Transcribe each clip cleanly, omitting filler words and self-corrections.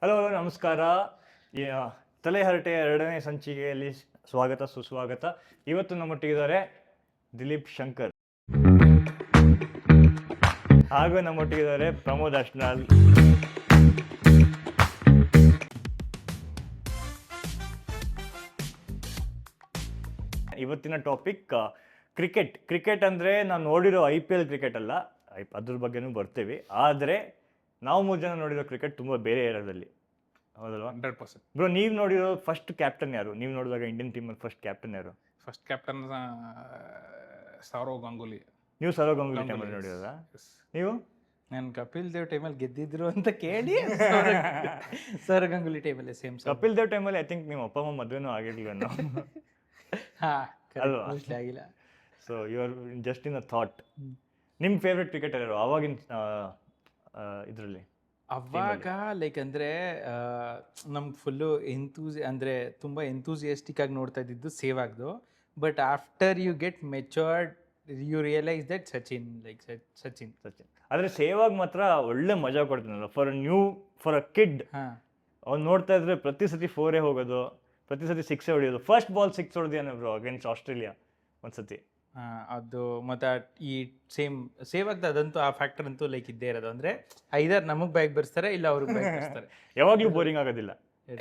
Hello ನಮಸ್ಕಾರ. ಈ, ತಲೆಹರಟೆಯ ಎರಡನೇ ಸಂಚಿಕೆಯಲ್ಲಿ ಸ್ವಾಗತ ಸುಸ್ವಾಗತ. ಇವತ್ತು ನಮ್ಮೊಟ್ಟಿಗಿದ್ದಾರೆ ದಿಲೀಪ್ ಶಂಕರ್ ಹಾಗೂ ನಮ್ಮೊಟ್ಟಿಗಿದ್ದಾರೆ ಪ್ರಮೋದ್ ಅಶ್ನಾಲ್. ಇವತ್ತಿನ ಟಾಪಿಕ್ ಕ್ರಿಕೆಟ್ ಅಂದರೆ ನಾನು ನೋಡಿರೋ IPL ಕ್ರಿಕೆಟ್ ಅಲ್ಲ, ಅದ್ರ ಬಗ್ಗೆನೂ ಬರ್ತೀವಿ. ಆದರೆ ನಾವು 3 ಜನ ನೋಡಿರೋ ಕ್ರಿಕೆಟ್ ತುಂಬ ಬೇರೆ ಏರಿಯಾದಲ್ಲಿ, ಹೌದಲ್ವಾ? 100%. ಬ್ರೋ, ನೀವು ನೋಡಿರೋ ಫಸ್ಟ್ ಕ್ಯಾಪ್ಟನ್ ಯಾರು? ನೀವು ನೋಡಿದಾಗ ಇಂಡಿಯನ್ ಟೀಮಲ್ಲಿ ಫಸ್ಟ್ ಕ್ಯಾಪ್ಟನ್ ಯಾರು? First captain Sourav Ganguly. ನೀವು ಸೌರವ್ ಗಂಗೂಲಿ ಟೈಮಲ್ಲಿ ನೋಡಿರೋದಾ? ನೀವು? ನಾನು ಕಪಿಲ್ ದೇವ್ ಟೈಮಲ್ಲಿ ಗೆದ್ದಿದ್ರು ಅಂತ ಕೇಳಿ ಸೌರವ್ ಗಂಗೂಲಿ ಟೈಮಲ್ಲಿ ಸೇಮ್. ಕಪಿಲ್ ದೇವ್ ಟೈಮಲ್ಲಿ ಐ ಥಿಂಕ್ ನಿಮ್ಮ ಅಪ್ಪ ಅಮ್ಮ ಮದುವೆನೂ ಆಗಿರ್ಲಿಲ್ಲ ಅಲ್ವಾ? ಆಗಿಲ್ಲ. So you are just in a thought. ನಿಮ್ಮ ಫೇವ್ರೆಟ್ ಕ್ರಿಕೆಟರ್ ಯಾರು ಆವಾಗಿನ ಇದರಲ್ಲಿ? ಅವಾಗ ಲೈಕ್ ಅಂದರೆ ನಮ್ಗೆ ಫುಲ್ಲು ಅಂದರೆ ತುಂಬ ಎಂತೂಸಿಯಸ್ಟಿಕ್ ಆಗಿ ನೋಡ್ತಾ ಇದ್ದಿದ್ದು ಸೇವಾಗ್ದು. But after you get matured you realise that Sachin. Sachin ಆದರೆ ಸೇವಾಗ್ ಮಾತ್ರ ಒಳ್ಳೆ ಮಜಾ ಕೊಡ್ತಾನಲ್ಲ. ಫಾರ್ ಅ ಕಿಡ್, ಅವ್ನು ನೋಡ್ತಾ ಇದ್ರೆ ಪ್ರತಿ ಸತಿ 4 ಹೋಗೋದು, ಪ್ರತಿ ಸತಿ 6 ಹೊಡಿಯೋದು. ಫಸ್ಟ್ ಬಾಲ್ 6 ಹೊಡೆದಿಯಾನೆ ಬ್ರೋ ಅಗೇನ್ಸ್ಟ್ ಆಸ್ಟ್ರೇಲಿಯಾ ಒಂದ್ಸತಿ. ಅದು ಮತ್ತು ಈ ಸೇವಾಗ್ದು ಅದಂತೂ ಆ ಫ್ಯಾಕ್ಟರ್ ಅಂತೂ ಲೈಕ್ ಇದ್ದೇ ಇರೋದು. ಅಂದರೆ ಐದರ್ ನಮಗೆ ಬ್ಯಾಗ್ ಬರ್ಸ್ತಾರೆ, ಇಲ್ಲ ಅವ್ರಿಗೆ ಬ್ಯಾಗ್ ಬರ್ಸ್ತಾರೆ. ಯಾವಾಗಲೂ ಬೋರಿಂಗ್ ಆಗೋದಿಲ್ಲ.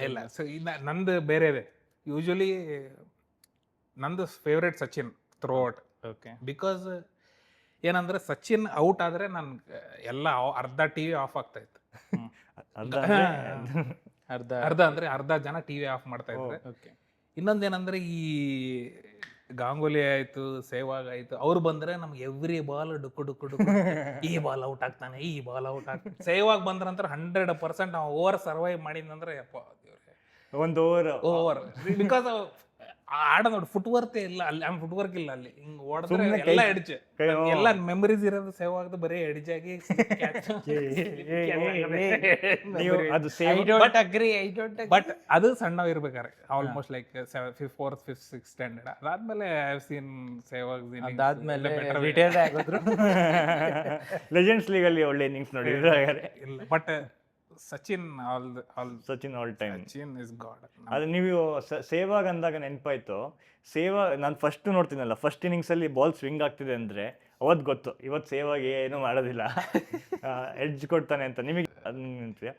ಇಲ್ಲ, ಸೊ ನಂದು ಬೇರೆ ಇದೆ. ಯೂಶಲಿ ನಂದು favourite Sachin through out. Okay, because ಏನಂದ್ರೆ ಸಚಿನ್ ಔಟ್ ಆದರೆ ನನ್ಗೆ ಎಲ್ಲ ಅರ್ಧ ಟಿವಿ ಆಫ್ ಆಗ್ತಾ ಇತ್ತು. ಅರ್ಧ ಜನ ಟಿವಿ ಆಫ್ ಮಾಡ್ತಾ ಇದ್ದಾರೆ. ಓಕೆ. ಇನ್ನೊಂದೇನಂದ್ರೆ ಈ ಗಾಂಗೂಲಿ ಆಯ್ತು, ಸೇವಾಗ್ ಆಯ್ತು, ಅವ್ರು ಬಂದ್ರೆ ನಮ್ಗೆ ಎವ್ರಿ ಬಾಲ್ ಡುಕ್ಕು ಈ ಬಾಲ್ ಔಟ್ ಆಗ್ತಾನೆ, ಈ ಬಾಲ್ ಔಟ್ ಆಗ್ತಾನೆ. ಸೇವಾಗ್ ಬಂದ್ರಂತ 100% ನಾವು ಓವರ್ ಸರ್ವೈವ್ ಮಾಡಿದ್ನಂದ್ರೆ ಒಂದು ಓವರ್. ಬಿಕಾಸ್ ಆಡ ನೋಡಿ ಫುಟ್ವರ್ಕ್ ಇಲ್ಲ ಅಲ್ಲಿ, ಫುಟ್ವರ್ಕ್ ಇಲ್ಲ ಅಲ್ಲಿ. ಹಿಂಗ್ ಓಡಿದ್ರೆ ಎಲ್ಲ ಎಡ್ಜ್, ಎಲ್ಲ ಮೆಮರೀಸ್ ಇರೋದು ಸೇವ್ ಆಗದು ಬರೀ ಎಡ್ಜ್ ಆಗಿ. ಬಟ್ ಅದು ಸಣ್ಣ ಇರ್ಬೇಕಾರೆ almost like 4th 5th 6th standard. ಅದಾದ್ಮೇಲೆ ಐ ಹ್ಯಾವ್ ಸೀನ್ ಸೇವಾಗ್. ಅದಾದ್ಮೇಲೆ ರಿಟೈರ್ಡ್ ಆಗೋದ್ರು. ಲೆಜೆಂಡ್ಸ್ ಲೀಗ್ ಅಲ್ಲಿ ಒಳ್ಳೆ ಇನ್ನಿಂಗ್ಸ್ ನೋಡಿದ್ರು. ಇಲ್ಲ, but Sachin Sachin all time. Sachin is god. ಅದು ನೀವು ಸೇವಾಗ್ ಅಂದಾಗ ನೆನಪಾಯ್ತು. ನಾನು ಫಸ್ಟ್ ನೋಡ್ತೀನಲ್ಲ, ಫಸ್ಟ್ ಇನ್ನಿಂಗ್ಸಲ್ಲಿ ಬಾಲ್ ಸ್ವಿಂಗ್ ಆಗ್ತಿದೆ ಅಂದರೆ ಅವತ್ತು ಗೊತ್ತು ಇವತ್ತು ಸೇವಾಗ್ ಏನೂ ಮಾಡೋದಿಲ್ಲ, ಎಡ್ಜ್ ಕೊಡ್ತಾನೆ ಅಂತ. ನಿಮಗೆ ಅದು ನೆನಪಿದೆಯಾ?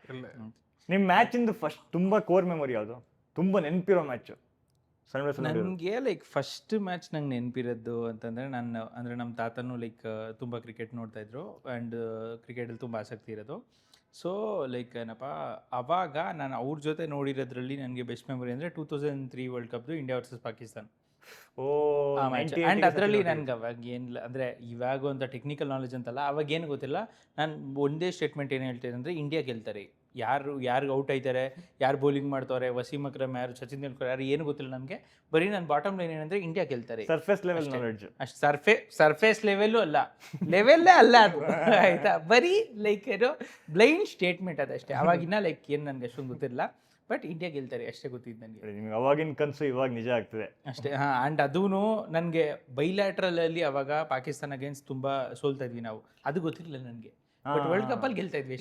ನಿಮ್ಮ ಮ್ಯಾಚಿಂದು ಫಸ್ಟ್ ತುಂಬ ಕೋರ್ ಮೆಮೊರಿ ಯಾವುದು? ತುಂಬ ನೆನಪಿರೋ ಮ್ಯಾಚು ನನಗೆ ಲೈಕ್ ಫಸ್ಟ್ ಮ್ಯಾಚ್ ನಂಗೆ ನೆನಪಿರೋದು ಅಂತಂದರೆ, ಅಂದರೆ ನಮ್ಮ ತಾತನೂ ಲೈಕ್ ತುಂಬ ಕ್ರಿಕೆಟ್ ನೋಡ್ತಾಯಿದ್ರು ಆ್ಯಂಡ್ ಕ್ರಿಕೆಟಲ್ಲಿ ತುಂಬ ಆಸಕ್ತಿ ಇರೋದು. ಸೊ ಲೈಕ್ ಏನಪ್ಪ, ಅವಾಗ ನಾನು ಅವ್ರ ಜೊತೆ ನೋಡಿರೋದ್ರಲ್ಲಿ ನನಗೆ ಬೆಸ್ಟ್ ಮೆಮೊರಿ ಅಂದರೆ 2003 ವರ್ಲ್ಡ್ ಕಪ್ದು ಇಂಡಿಯಾ ವರ್ಸಸ್ ಪಾಕಿಸ್ತಾನ್. ಆ್ಯಂಡ್ ಅದರಲ್ಲಿ ನನಗೆ ಅವಾಗ ಏನಿಲ್ಲ ಅಂದರೆ ಇವಾಗ ಒಂದು ಟೆಕ್ನಿಕಲ್ ನಾಲೆಜ್ ಅಂತಲ್ಲ, ಅವಾಗ ಏನು ಗೊತ್ತಿಲ್ಲ. ನಾನು ಒಂದೇ ಸ್ಟೇಟ್ಮೆಂಟ್ ಏನು ಹೇಳ್ತೇನೆ ಅಂದರೆ, ಇಂಡಿಯಾ ಗೆಲ್ತಾರೆ. ಯಾರು ಔಟ್ ಆಯ್ತಾರೆ, ಯಾರು ಬೌಲಿಂಗ್ ಮಾಡ್ತಾರೆ, ವಸೀಮ್ ಅಕ್ರಮ್ ಯಾರು, ಸಚಿನ್ ತೆಂಡೂಲ್ಕರ್ ಯಾರು, ಏನು ಗೊತ್ತಿಲ್ಲ ನಮಗೆ. ಬರೀ ನನ್ನ ಬಾಟಮ್ ಲೈನ್ ಏನಂದರೆ ಇಂಡಿಯಾ ಗೆಲ್ತಾರೆ. Surface level knowledge. ಅಷ್ಟು ಸರ್ಫೇಸ್ ಲೆವೆಲ್ಲೂ ಅಲ್ಲ, ಲೆವೆಲ್ಲೇ ಅಲ್ಲ ಅದು, ಆಯಿತಾ? ಬರೀ ಲೈಕ್ ಏನೋ ಬ್ಲೈಂಡ್ ಸ್ಟೇಟ್ಮೆಂಟ್ ಅದಷ್ಟೇ. ಅವಾಗಿನ ಲೈಕ್ ಏನು ನನಗೆ ಅಷ್ಟೊಂದು ಗೊತ್ತಿರಲಿಲ್ಲ. ಬಟ್ ಇಂಡಿಯಾ ಗೆಲ್ತಾರೆ ಅಷ್ಟೇ ಗೊತ್ತಿದ್ದು ನನಗೆ. ನಿಮ್ಗೆ ಅವಾಗಿನ ಕನಸು ಇವಾಗ ನಿಜ ಆಗ್ತದೆ ಅಷ್ಟೇ. ಆ್ಯಂಡ್ ಅದೂ ನನಗೆ ಬೈಲ್ಯಾಟ್ರಲಲ್ಲಿ ಅವಾಗ ಪಾಕಿಸ್ತಾನ ಅಗೇನ್ಸ್ಟ್ ತುಂಬ ಸೋಲ್ತಾ ಇದ್ವಿ ನಾವು, ಅದು ಗೊತ್ತಿರಲಿಲ್ಲ ನನಗೆ. ಬಟ್ ವರ್ಲ್ಡ್ ಕಪ್ಪಲ್ಲಿ ಗೆಲ್ತಾ ಇದ್ವಿ.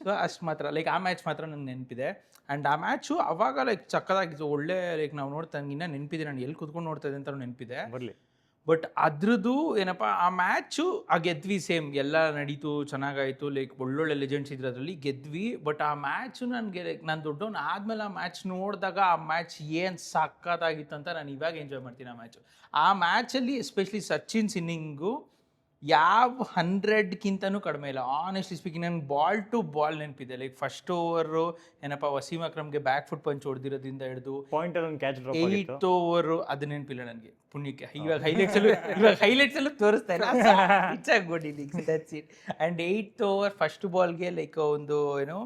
ಸೊ ಅಷ್ಟು ಮಾತ್ರ ಲೈಕ್ ಆ ಮ್ಯಾಚ್ ಮಾತ್ರ ನಂಗೆ ನೆನಪಿದೆ. ಆ್ಯಂಡ್ ಆ ಮ್ಯಾಚು ಅವಾಗ ಲೈಕ್ ಚಕ್ಕದಾಗಿತ್ತು, ಒಳ್ಳೆ ಲೈಕ್ ನಾವು ನೋಡ್ತಾ ಇನ್ನೂ ನೆನಪಿದೆ. ನಾನು ಎಲ್ಲಿ ಕುತ್ಕೊಂಡು ನೋಡ್ತಾ ಇದ್ದೆ ಅಂತ ನೆನಪಿದೆ. ಬರಲಿ. ಬಟ್ ಅದ್ರದ್ದು ಏನಪ್ಪ, ಆ ಮ್ಯಾಚು ಆ ಗೆದ್ವಿ, ಸೇಮ್ ಎಲ್ಲ ನಡೀತು, ಚೆನ್ನಾಗಾಯಿತು, ಲೈಕ್ ಒಳ್ಳೊಳ್ಳೆ ಲೆಜೆಂಡ್ಸ್ ಇದ್ರು, ಅದರಲ್ಲಿ ಗೆದ್ವಿ. ಬಟ್ ಆ ಮ್ಯಾಚು ನನಗೆ ಲೈಕ್ ನಾನು ದೊಡ್ಡವನು ಆದಮೇಲೆ ಆ ಮ್ಯಾಚ್ ನೋಡಿದಾಗ ಆ ಮ್ಯಾಚ್ ಏನು ಸಕ್ಕತ್ತಾಗಿತ್ತು ಅಂತ ನಾನು ಇವಾಗ ಎಂಜಾಯ್ ಮಾಡ್ತೀನಿ ಆ ಮ್ಯಾಚು. ಆ ಮ್ಯಾಚಲ್ಲಿ ಎಸ್ಪೆಷಲಿ ಸಚಿನ್ಸ್ ಇನ್ನಿಂಗು ಯಾವ 100ಕ್ಕಿಂತನೂ ಕಡಿಮೆ ಇಲ್ಲ. ಆನೆಸ್ಟ್ಲಿ ಸ್ಪೀಕಿಂಗ್ ನನಗೆ ಬಾಲ್ ಟು ಬಾಲ್ ನೆನಪಿದೆ. ಲೈಕ್ ಫಸ್ಟ್ ಓವರು ಏನಪ್ಪ, ವಸೀಮ್ ಅಕ್ರಮ್ಗೆ ಬ್ಯಾಕ್ ಫುಟ್ ಪಂಚ್ ಹೊಡೆದಿರೋದ್ರಿಂದ ಹಿಡಿದು 8th ಓವರು ಅದು ನೆನಪಿಲ್ಲ ನನಗೆ, ಪುಣ್ಯಕ್ಕೆ. ಇವಾಗ ಹೈಲೈಟ್ಸಲ್ಲೂ ತೋರಿಸ್ತಾ ಇಲ್ಲ, ಆ್ಯಂಡ್ 8th ಓವರ್ ಫಸ್ಟ್ ಬಾಲ್ಗೆ ಲೈಕ್ ಒಂದು ಏನೋ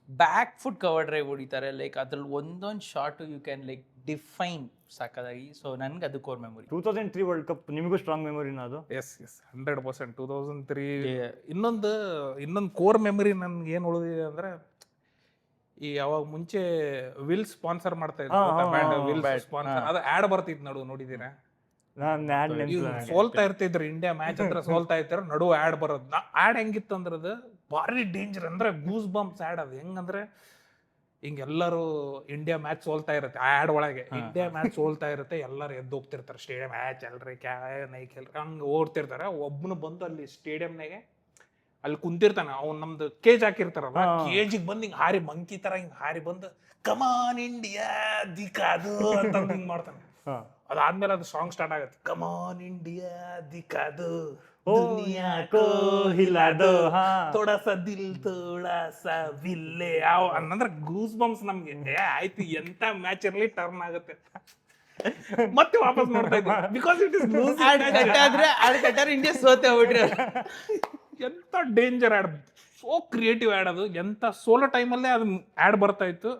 ಬ್ಯಾಕ್ ಫುಟ್ ಕವರ್ ಡ್ರೈವ್ ಹೊಡಿತಾರೆ. ಲೈಕ್ ಅದ್ರಲ್ಲಿ ಒಂದೊಂದು shot you can like define ಸಾಕಾಗಿ. ಸೊ ನನಗೆ ಅದು ಕೋರ್ ಮೆಮೊರಿ. 2003 ವರ್ಲ್ಡ್ ಕಪ್ ನಿಮಗೂ ಸ್ಟ್ರಾಂಗ್ ಮೆಮೊರಿನ ಅದು? ಎಸ್ 100%. 2003 ಇನ್ನೊಂದು ಕೋರ್ ಮೆಮೊರಿ ನನ್ಗೆ ಏನು ಉಳಿದಿದೆ ಅಂದರೆ, ಈ ಅವಾಗ ಮುಂಚೆ ವಿಲ್ ಸ್ಪಾನ್ಸರ್ ಮಾಡ್ತಾ ಇದ್ರು, ಸ್ಪಾನ್ಸರ್ ಅದು ಆ್ಯಡ್ ಬರ್ತಿತ್ತು ನೋಡಿದ್ದೀರಾ? ಸೋಲ್ತಾ ಇರ್ತಿದ್ರು ಇಂಡಿಯಾ ಮ್ಯಾಚ್ ಹತ್ರ, ಸೋಲ್ತಾ ಇರ್ತಾರ ನಡು ಆ್ಯಡ್ ಬರೋದು. ಆ್ಯಡ್ ಹೆಂಗಿತ್ತು ಅಂದ್ರೆ ಅದು ಭಾರಿ ಡೇಂಜರ್, ಅಂದ್ರೆ ಗೂಸ್ ಬಂಪ್ಸ್ ಆ್ಯಡ್. ಅದು ಹೆಂಗಂದ್ರೆ ಹಿಂಗೆಲ್ಲರೂ ಇಂಡಿಯಾ ಮ್ಯಾಚ್ ಸೋಲ್ತಾ ಇರುತ್ತೆ ಆಡ್ ಒಳಗೆ, ಇಂಡಿಯಾ ಮ್ಯಾಚ್ ಸೋಲ್ತಾ ಇರುತ್ತೆ, ಎಲ್ಲರೂ ಎದ್ದು ಹೋಗ್ತಿರ್ತಾರೆ ಸ್ಟೇಡಿಯಂ, ಮ್ಯಾಚ್ ಅಲ್ರಿ ನೈ ಕೆಲ್ರಿ ಹಂಗೆ ಓಡ್ತಿರ್ತಾರೆ. ಒಬ್ಬನು ಬಂದು ಅಲ್ಲಿ ಸ್ಟೇಡಿಯಂನಾಗೆ ಅಲ್ಲಿ ಕುಂತಿರ್ತಾನೆ, ಅವ್ನು ನಮ್ದು ಕೇಜ್ ಹಾಕಿರ್ತಾರಲ್ಲ, ಕೇಜಿಗೆ ಬಂದು ಹಿಂಗೆ ಹಾರಿ ಮಂಕಿ ತರ ಹಿಂಗೆ ಹಾರಿ ಬಂದು ಕಮಾನ್ ಇಂಡಿಯಾ ದಿಕ್ಕಾದು ಅಂತ ಹಿಂಗೆ ಮಾಡ್ತಾನೆ. ಅದಾದ್ಮೇಲೆ ಅದು ಸಾಂಗ್ ಸ್ಟಾರ್ಟ್ ಆಗುತ್ತೆ, ಕಮಾನ್ ಇಂಡಿಯಾ ದಿಕ್ಕಾದು ದುನಿಯಾ ಕೋ ಹಿಲಾದೋ ಥೋಡಾ ಸಾ ದಿಲ್ ಥೋಡಾ ಸಾ ವಿಲ್ಲೆ ಯಾವ ಅನ್ನಂದ್ರೆ ಗೂಸ್ ಬಂಪ್ಸ್ ನಮ್ಗೆ. ಆಯ್ತು ಎಂತ ಮ್ಯಾಚ್ ಇರ್ಲಿ ಟರ್ನ್ ಆಗುತ್ತೆ, ಮತ್ತೆ ವಾಪಸ್ ನೋಡ್ತಾ ಇದ್ವಿ ಬಿಕಾಸ್ ಇಟ್ ಇಸ್ ಇಂಡಿಯಾ ಸೋತೆ ಹೋಗ್ಬಿಟ್ರಿ. ಎಂತ danger add, so creative add ಅದು. ಎಂತ ಸೋಲೋ ಟೈಮಲ್ಲೇ ಅದು ಆ್ಯಡ್ ಬರ್ತಾ ಇತ್ತು.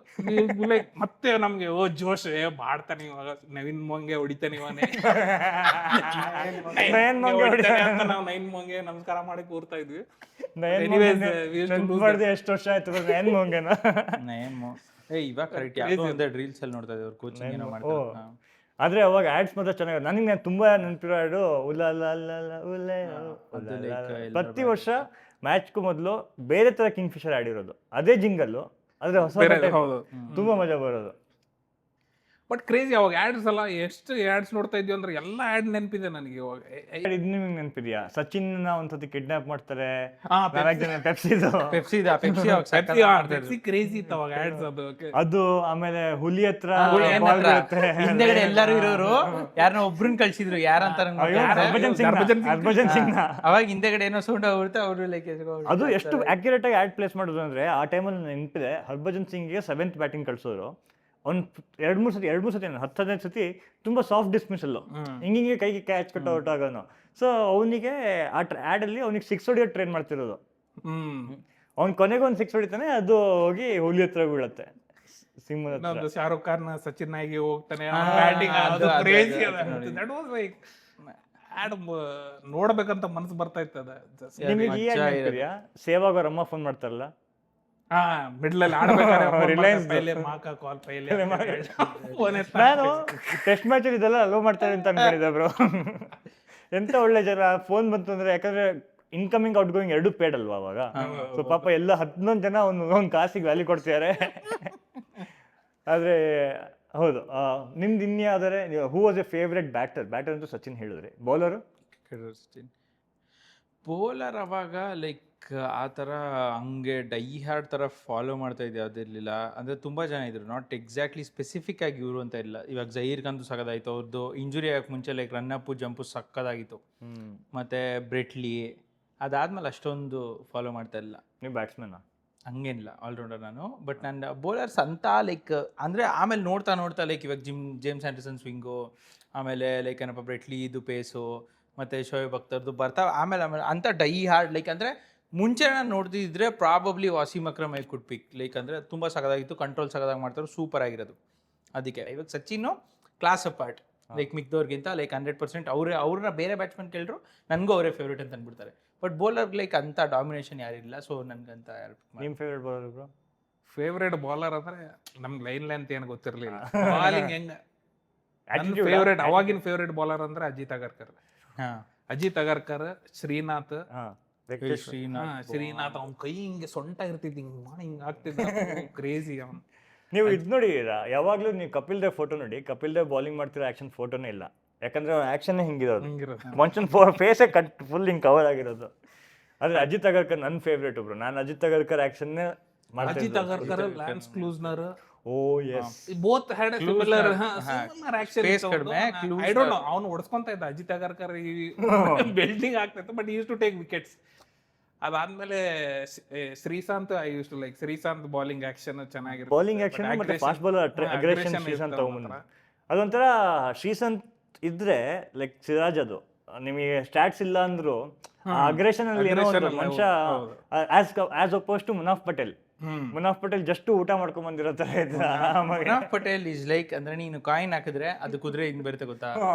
ಲೈಕ್ ಮತ್ತೆ ನಮ್ಗೆ ಓ ಜೋಶ್, ಮಾಡ್ತಾನೆ ಇವಾಗ ನವೀನ್ ಮೊಂಗೆ ಹೊಡಿತಾನೆ ಇವನೇ ಅಂತ ನಾವು ನೈನ್ ಮೊಂಗೆ ನಮಸ್ಕಾರ ಮಾಡಿ ಕೂರ್ತಾ ಇದ್ವಿ. ಎಷ್ಟು ವರ್ಷ ಆಯ್ತು ನಯನ್ ಮೊಂಗೆನ. ಇವಾಗ ಕರೆಕ್ಟ್ ರೀಲ್ಸ್ ಅಲ್ಲಿ ನೋಡ್ತಾ ಇದ್ದೀವಿ ಕೋಚಿಂಗ್ ಏನೋ ಮಾಡ್ತಾರೆ. ಆದ್ರೆ ಅವಾಗ ಆಡ್ಸ್ ಮಾತ್ರ ಚೆನ್ನಾಗಿ, ನನಗೆ ತುಂಬಾ ನೆನಪಿರೋ ಹಾಡು ಪ್ರತಿ ವರ್ಷ ಮ್ಯಾಚ್ಗೂ ಮೊದಲು ಬೇರೆ ತರ ಕಿಂಗ್ ಫಿಶರ್ ಆಡಿರೋದು, ಅದೇ ಜಿಂಗಲ್ಲು, ಆದ್ರೆ ಹೊಸ ತುಂಬಾ ಮಜಾ ಬರೋದು. ಬಟ್ ಕ್ರೇಜಿ ಅವಾಗ ಆಡ್ಸ್ ಅಲ್ಲ, ಎಷ್ಟು ಆಡ್ಸ್ ನೋಡ್ತಾ ಇದ್ವಿ ಅಂದ್ರೆ ಎಲ್ಲ ಆಡ್ ನೆನಪಿದೆ ನನಗೆ ಇವಾಗ. ಇದು ನಿಮಗೆ ನೆನಪಿದ್ಯಾ, ಸಚಿನ್ ಒಂದ್ಸತಿ ಕಿಡ್ನಾಪ್ ಮಾಡ್ತಾರೆ, ಕ್ರೇಜಿ ಇತ್ತು ಅವಾಗ ಆಡ್ಸ್ ಅದು. ಆಮೇಲೆ ಹುಲಿ ಹತ್ರ ಹಿಂದೆಗಡೆ ಎಲ್ಲರೂ ಇರೋರು ಯಾರನ್ನ ಒಬ್ರನ್ನ ಕಳ್ಸಿದ್ರು, ಯಾರಂತ ಹರ್ಭಜನ್ ಸಿಂಗ್. ಅವಾಗ ಹಿಂದೆಗಡೆ ಏನೋ ಸೌಂಡ್ ಆಗ್ಬಿಡುತ್ತೆ, ಅವರು ಲೈಕ್ ಅದು ಎಷ್ಟು ಅಕ್ಯುರೇಟ್ ಆಗಿ ಆಡ್ ಪ್ಲೇಸ್ ಮಾಡೋದು ಅಂದ್ರೆ, ಆ ಟೈಮಲ್ಲಿ ನೆನಪಿದೆ ಹರ್ಭಜನ್ ಸಿಂಗ್ಗೆ 7th ಬ್ಯಾಟಿಂಗ್ ಕಳ್ಸೋರು. ಅವ್ನು 2-3 ಸತಿ 10-15 ಸತಿ ತುಂಬಾ ಸಾಫ್ಟ್ ಡಿಸ್ಮಿಸಲ್ಲು, ಹಿಂಗೆ ಕೈಗೆ ಕ್ಯಾಚ್ ಕೊಟ್ಟು ಔಟ್ ಆಗೋನು. ಸೊ ಅವನಿಗೆ ಆ ಆ್ಯಡಲ್ಲಿ ಅವ್ನಿಗೆ 6 ಹೊಡಿಯೋದು ಟ್ರೈನ್ ಮಾಡ್ತಿರೋದು. ಅವ್ನು ಕೊನೆಗೆ ಒಂದು 6 ಹೊಡಿತಾನೆ, ಅದು ಹೋಗಿ ಹುಲಿ ಹತ್ರ ಬೀಳುತ್ತೆ, ಸಿಂಹದ ಹತ್ರ. ಶಾರುಖ್ ಖಾನ್ ಸಚಿನ್ ಆಗಿ ಹೋಗ್ತಾನೆ ಬ್ಯಾಟಿಂಗ್, ನೋಡ್ಬೇಕಂತ ಮನಸ್ಸು ಬರ್ತಾ ಇತ್ತು. ನಿಮಗೆ ಈ ಸೇವಾಗ ಅವ್ರ ಅಮ್ಮ ಫೋನ್ ಮಾಡ್ತಾರಲ್ಲ, ಮಿಡ್ಲಲ್ಲಿ ಆಡ್ಬೇಕಾದ್ರೆ ನಾನು ಟೆಸ್ಟ್ ಮ್ಯಾಚ್ ಇದೆಲ್ಲ ಅಲೋ ಮಾಡ್ತಾರೆ ಅಂತ ಅನ್ಕೊಂಡಿದ್ದೆ ಬ್ರೋ. ಎಂತ ಒಳ್ಳೆ ಜನ. ಫೋನ್ ಬಂತು ಅಂದ್ರೆ, ಯಾಕಂದ್ರೆ ಇನ್ಕಮಿಂಗ್ ಔಟ್ ಗೋಯಿಂಗ್ 2 ಪೇಡ್ ಅಲ್ವಾ ಅವಾಗ. ಸೊ ಪಾಪ ಎಲ್ಲ 11 ಜನ ಒಂದು ಕಾಸಿಗೆ ವ್ಯಾಲ್ಯೂ ಕೊಡ್ತಿದ್ದಾರೆ. ಆದ್ರೆ ಹೌದು, ನಿಮ್ದು ಇನ್ಯಾವುದಾರೆ, who was a favourite batter ಅಂತೂ ಸಚಿನ್ ಹೇಳಿದ್ರಿ. ಬೌಲರು ಅವಾಗ ಲೈಕ್ ಆ ಥರ ಹಂಗೆ ಡೈ ಹಾರ್ಡ್ ಥರ ಫಾಲೋ ಮಾಡ್ತಾ ಇದ್ದೆ ಅದಿರಲಿಲ್ಲ. ಅಂದರೆ ತುಂಬ ಜನ ಇದ್ರು, ನಾಟ್ ಎಕ್ಸಾಕ್ಟ್ಲಿ ಸ್ಪೆಸಿಫಿಕ್ ಆಗಿ ಇವರು ಅಂತ ಇಲ್ಲ. ಇವಾಗ ಜಹೀರ್ ಖಾನ್ದು ಸಕ್ಕದಾಯಿತು, ಅವ್ರದ್ದು ಇಂಜುರಿ ಆಗಕ್ಕೆ ಮುಂಚೆ ಲೈಕ್ ರನ್ನಪ್ಪು ಜಂಪು ಸಕ್ಕದಾಗಿತ್ತು. ಮತ್ತು ಬ್ರೆಟ್ಲಿ ಅದಾದ್ಮೇಲೆ ಅಷ್ಟೊಂದು ಫಾಲೋ ಮಾಡ್ತಾ ಇಲ್ಲ. ನೀವು ಬ್ಯಾಟ್ಸ್ಮನ್ ಹಂಗೇನಿಲ್ಲ, ಆಲ್ರೌಂಡರ್ ನಾನು. ಬಟ್ ನನ್ನ ಬೌಲರ್ಸ್ ಅಂತ ಲೈಕ್ ಅಂದರೆ ಆಮೇಲೆ ನೋಡ್ತಾ ಲೈಕ್ ಇವಾಗ ಜೇಮ್ಸ್ ಆ್ಯಂಡರ್ಸನ್ ಸ್ವಿಂಗು, ಆಮೇಲೆ ಲೈಕ್ ಏನಪ್ಪ ಬ್ರೆಟ್ಲಿ ಇದು ಪೇಸು, ಮತ್ತು ಶೋಯಬ್ ಅಖ್ತರ್ದು ಬರ್ತಾವೆ. ಆಮೇಲೆ ಅಂಥ ಡೈ ಹಾರ್ಡ್ ಲೈಕ್ ಅಂದರೆ ಮುಂಚೆ ನಾನು ನೋಡ್ತಿದ್ರೆ probably Wasim Akram I could pick. Like ಅಂದರೆ ತುಂಬ ಸಗದಾಗಿತ್ತು, ಕಂಟ್ರೋಲ್ ಸಗದಾಗಿ ಮಾಡ್ತಾರೆ, ಸೂಪರ್ ಆಗಿರೋದು. ಅದಕ್ಕೆ ಇವಾಗ ಸಚಿನ್ನು ಕ್ಲಾಸ್ ಅಪಾರ್ಟ್, ಲೈಕ್ ಮಿಕ್ದವ್ರಿಗಿಂತ ಲೈಕ್ 100% ಅವ್ರನ್ನ ಬೇರೆ ಬ್ಯಾಟ್ಸ್ಮನ್ ಕೇಳಿದ್ರು ನನಗೂ ಅವರೇ ಫೇವ್ರೇಟ್ ಅಂತ ಅಂದ್ಬಿಡ್ತಾರೆ. ಬಟ್ ಬೌಲರ್ ಲೈಕ್ ಅಂತ ಡಾಮಿನೇಷನ್ ಯಾರಿಲ್ಲ. ಸೊ ನನಗಂತ ಯಾರು. ನಿಮ್ಮ favourite bowler bro? Favourite bowler ಅಂದರೆ ನಮ್ಗೆ ಲೈನ್ ಲೆಂತ್ ಏನು ಗೊತ್ತಿರಲಿಲ್ಲ, ಬಾಲಿಂಗ್ ಹೆಂಗೆ. ಫೇವ್ರೇಟ್ ಅವಾಗಿನ ಫೇವ್ರೇಟ್ ಬೌಲರ್ ಅಂದರೆ ಅಜಿತ್ ಅಗರ್ಕರ್. ಅಜಿತ್ ಅಗರ್ಕರ್, ಶ್ರೀನಾಥ್, ಅವ್ನ ಕೈ ಹಿಂಗೆ ಸೊಂಟ ಇರ್ತಿದ್, ಹಿಂಗ್ ಆಗ್ತಿದ್ದ, ಕ್ರೇಜಿ ಅವ್ನು. ನೀವು ಇದು ನೋಡಿದೀರಾ ಯಾವಾಗ್ಲೂ? ನೀವು ಕಪಿಲ್ ದೇವ್ ಫೋಟೋ ನೋಡಿ, ಕಪಿಲ್ ದೇವ್ ಬೌಲಿಂಗ್ ಮಾಡ್ತಿರೋ ಆಕ್ಷನ್ ಫೋಟೋನೇ ಇಲ್ಲ, ಯಾಕಂದ್ರೆ ಆಕ್ಷನ್ ಹಿಂಗಿರೋದು, ಮನುಷ್ಯನ್ ಫೇಸೇ ಕಟ್ ಫುಲ್ ಹಿಂಗ್ ಕವರ್ ಆಗಿರೋದು. ಆದ್ರೆ ಅಜಿತ್ ಅಗರ್ಕರ್ ನನ್ನ ಫೇವ್ರೇಟ್ ಒಬ್ರು. ನಾನು Ajit Agarkar action Ajit Agarkar, Lance Klusener, both had similar action. I don't know, ಅವನು ಹೊಡ್ಸ್ಕೊಂತ ಇದ್ದ ಅಜಿತ್ ಅಗರ್ಕರ್, ಬೆಲ್ಟಿಂಗ್ ಆಗ್ತಿತ್ತು, but use to take wickets. ಅದಾದ್ಮೇಲೆ Sreesanth, I use to like Sreesanth bowling action ಚೆನ್ನಾಗಿರುತ್ತೆ. ಬೌಲಿಂಗ್ ಆಕ್ಷನ್ ಮತ್ತೆ ಫಾಸ್ಟ್ ಬೌಲರ್ ಅಗ್ರೆಷನ್ ಶ್ರೀಶಾಂತ್ ತಗೊಂಡ್ಬಂದ. ಅದೊಂಥರ ಶ್ರೀಶಾಂತ್ ಇದ್ರೆ ಲೈಕ್ ಸಿರಾಜ್, ಅದು ನಿಮಗೆ ಸ್ಟಾಟ್ಸ್ ಇಲ್ಲ ಅಂದ್ರು ಅಗ್ರೆಷನ್ ಅಲ್ಲಿ ಏನೋ ಒಂದು ಮನುಷ್ಯ, as oppose to Munaf Patel just ಊಟ ಮಾಡ್ಕೊಂಡ್ ಬಂದಿರೋ ತರ ಇದ್ರ. ಮುನಾಫ್ ಪಟೇಲ್ ಇಸ್ ಲೈಕ್ ಅಂದ್ರೆ ನೀನು ಕಾಯಿನ್ ಹಾಕಿದ್ರೆ ಅದು ಕುದುರೆ ಹಿಂಗ್ ಬರುತ್ತೆ ಗೊತ್ತಾ,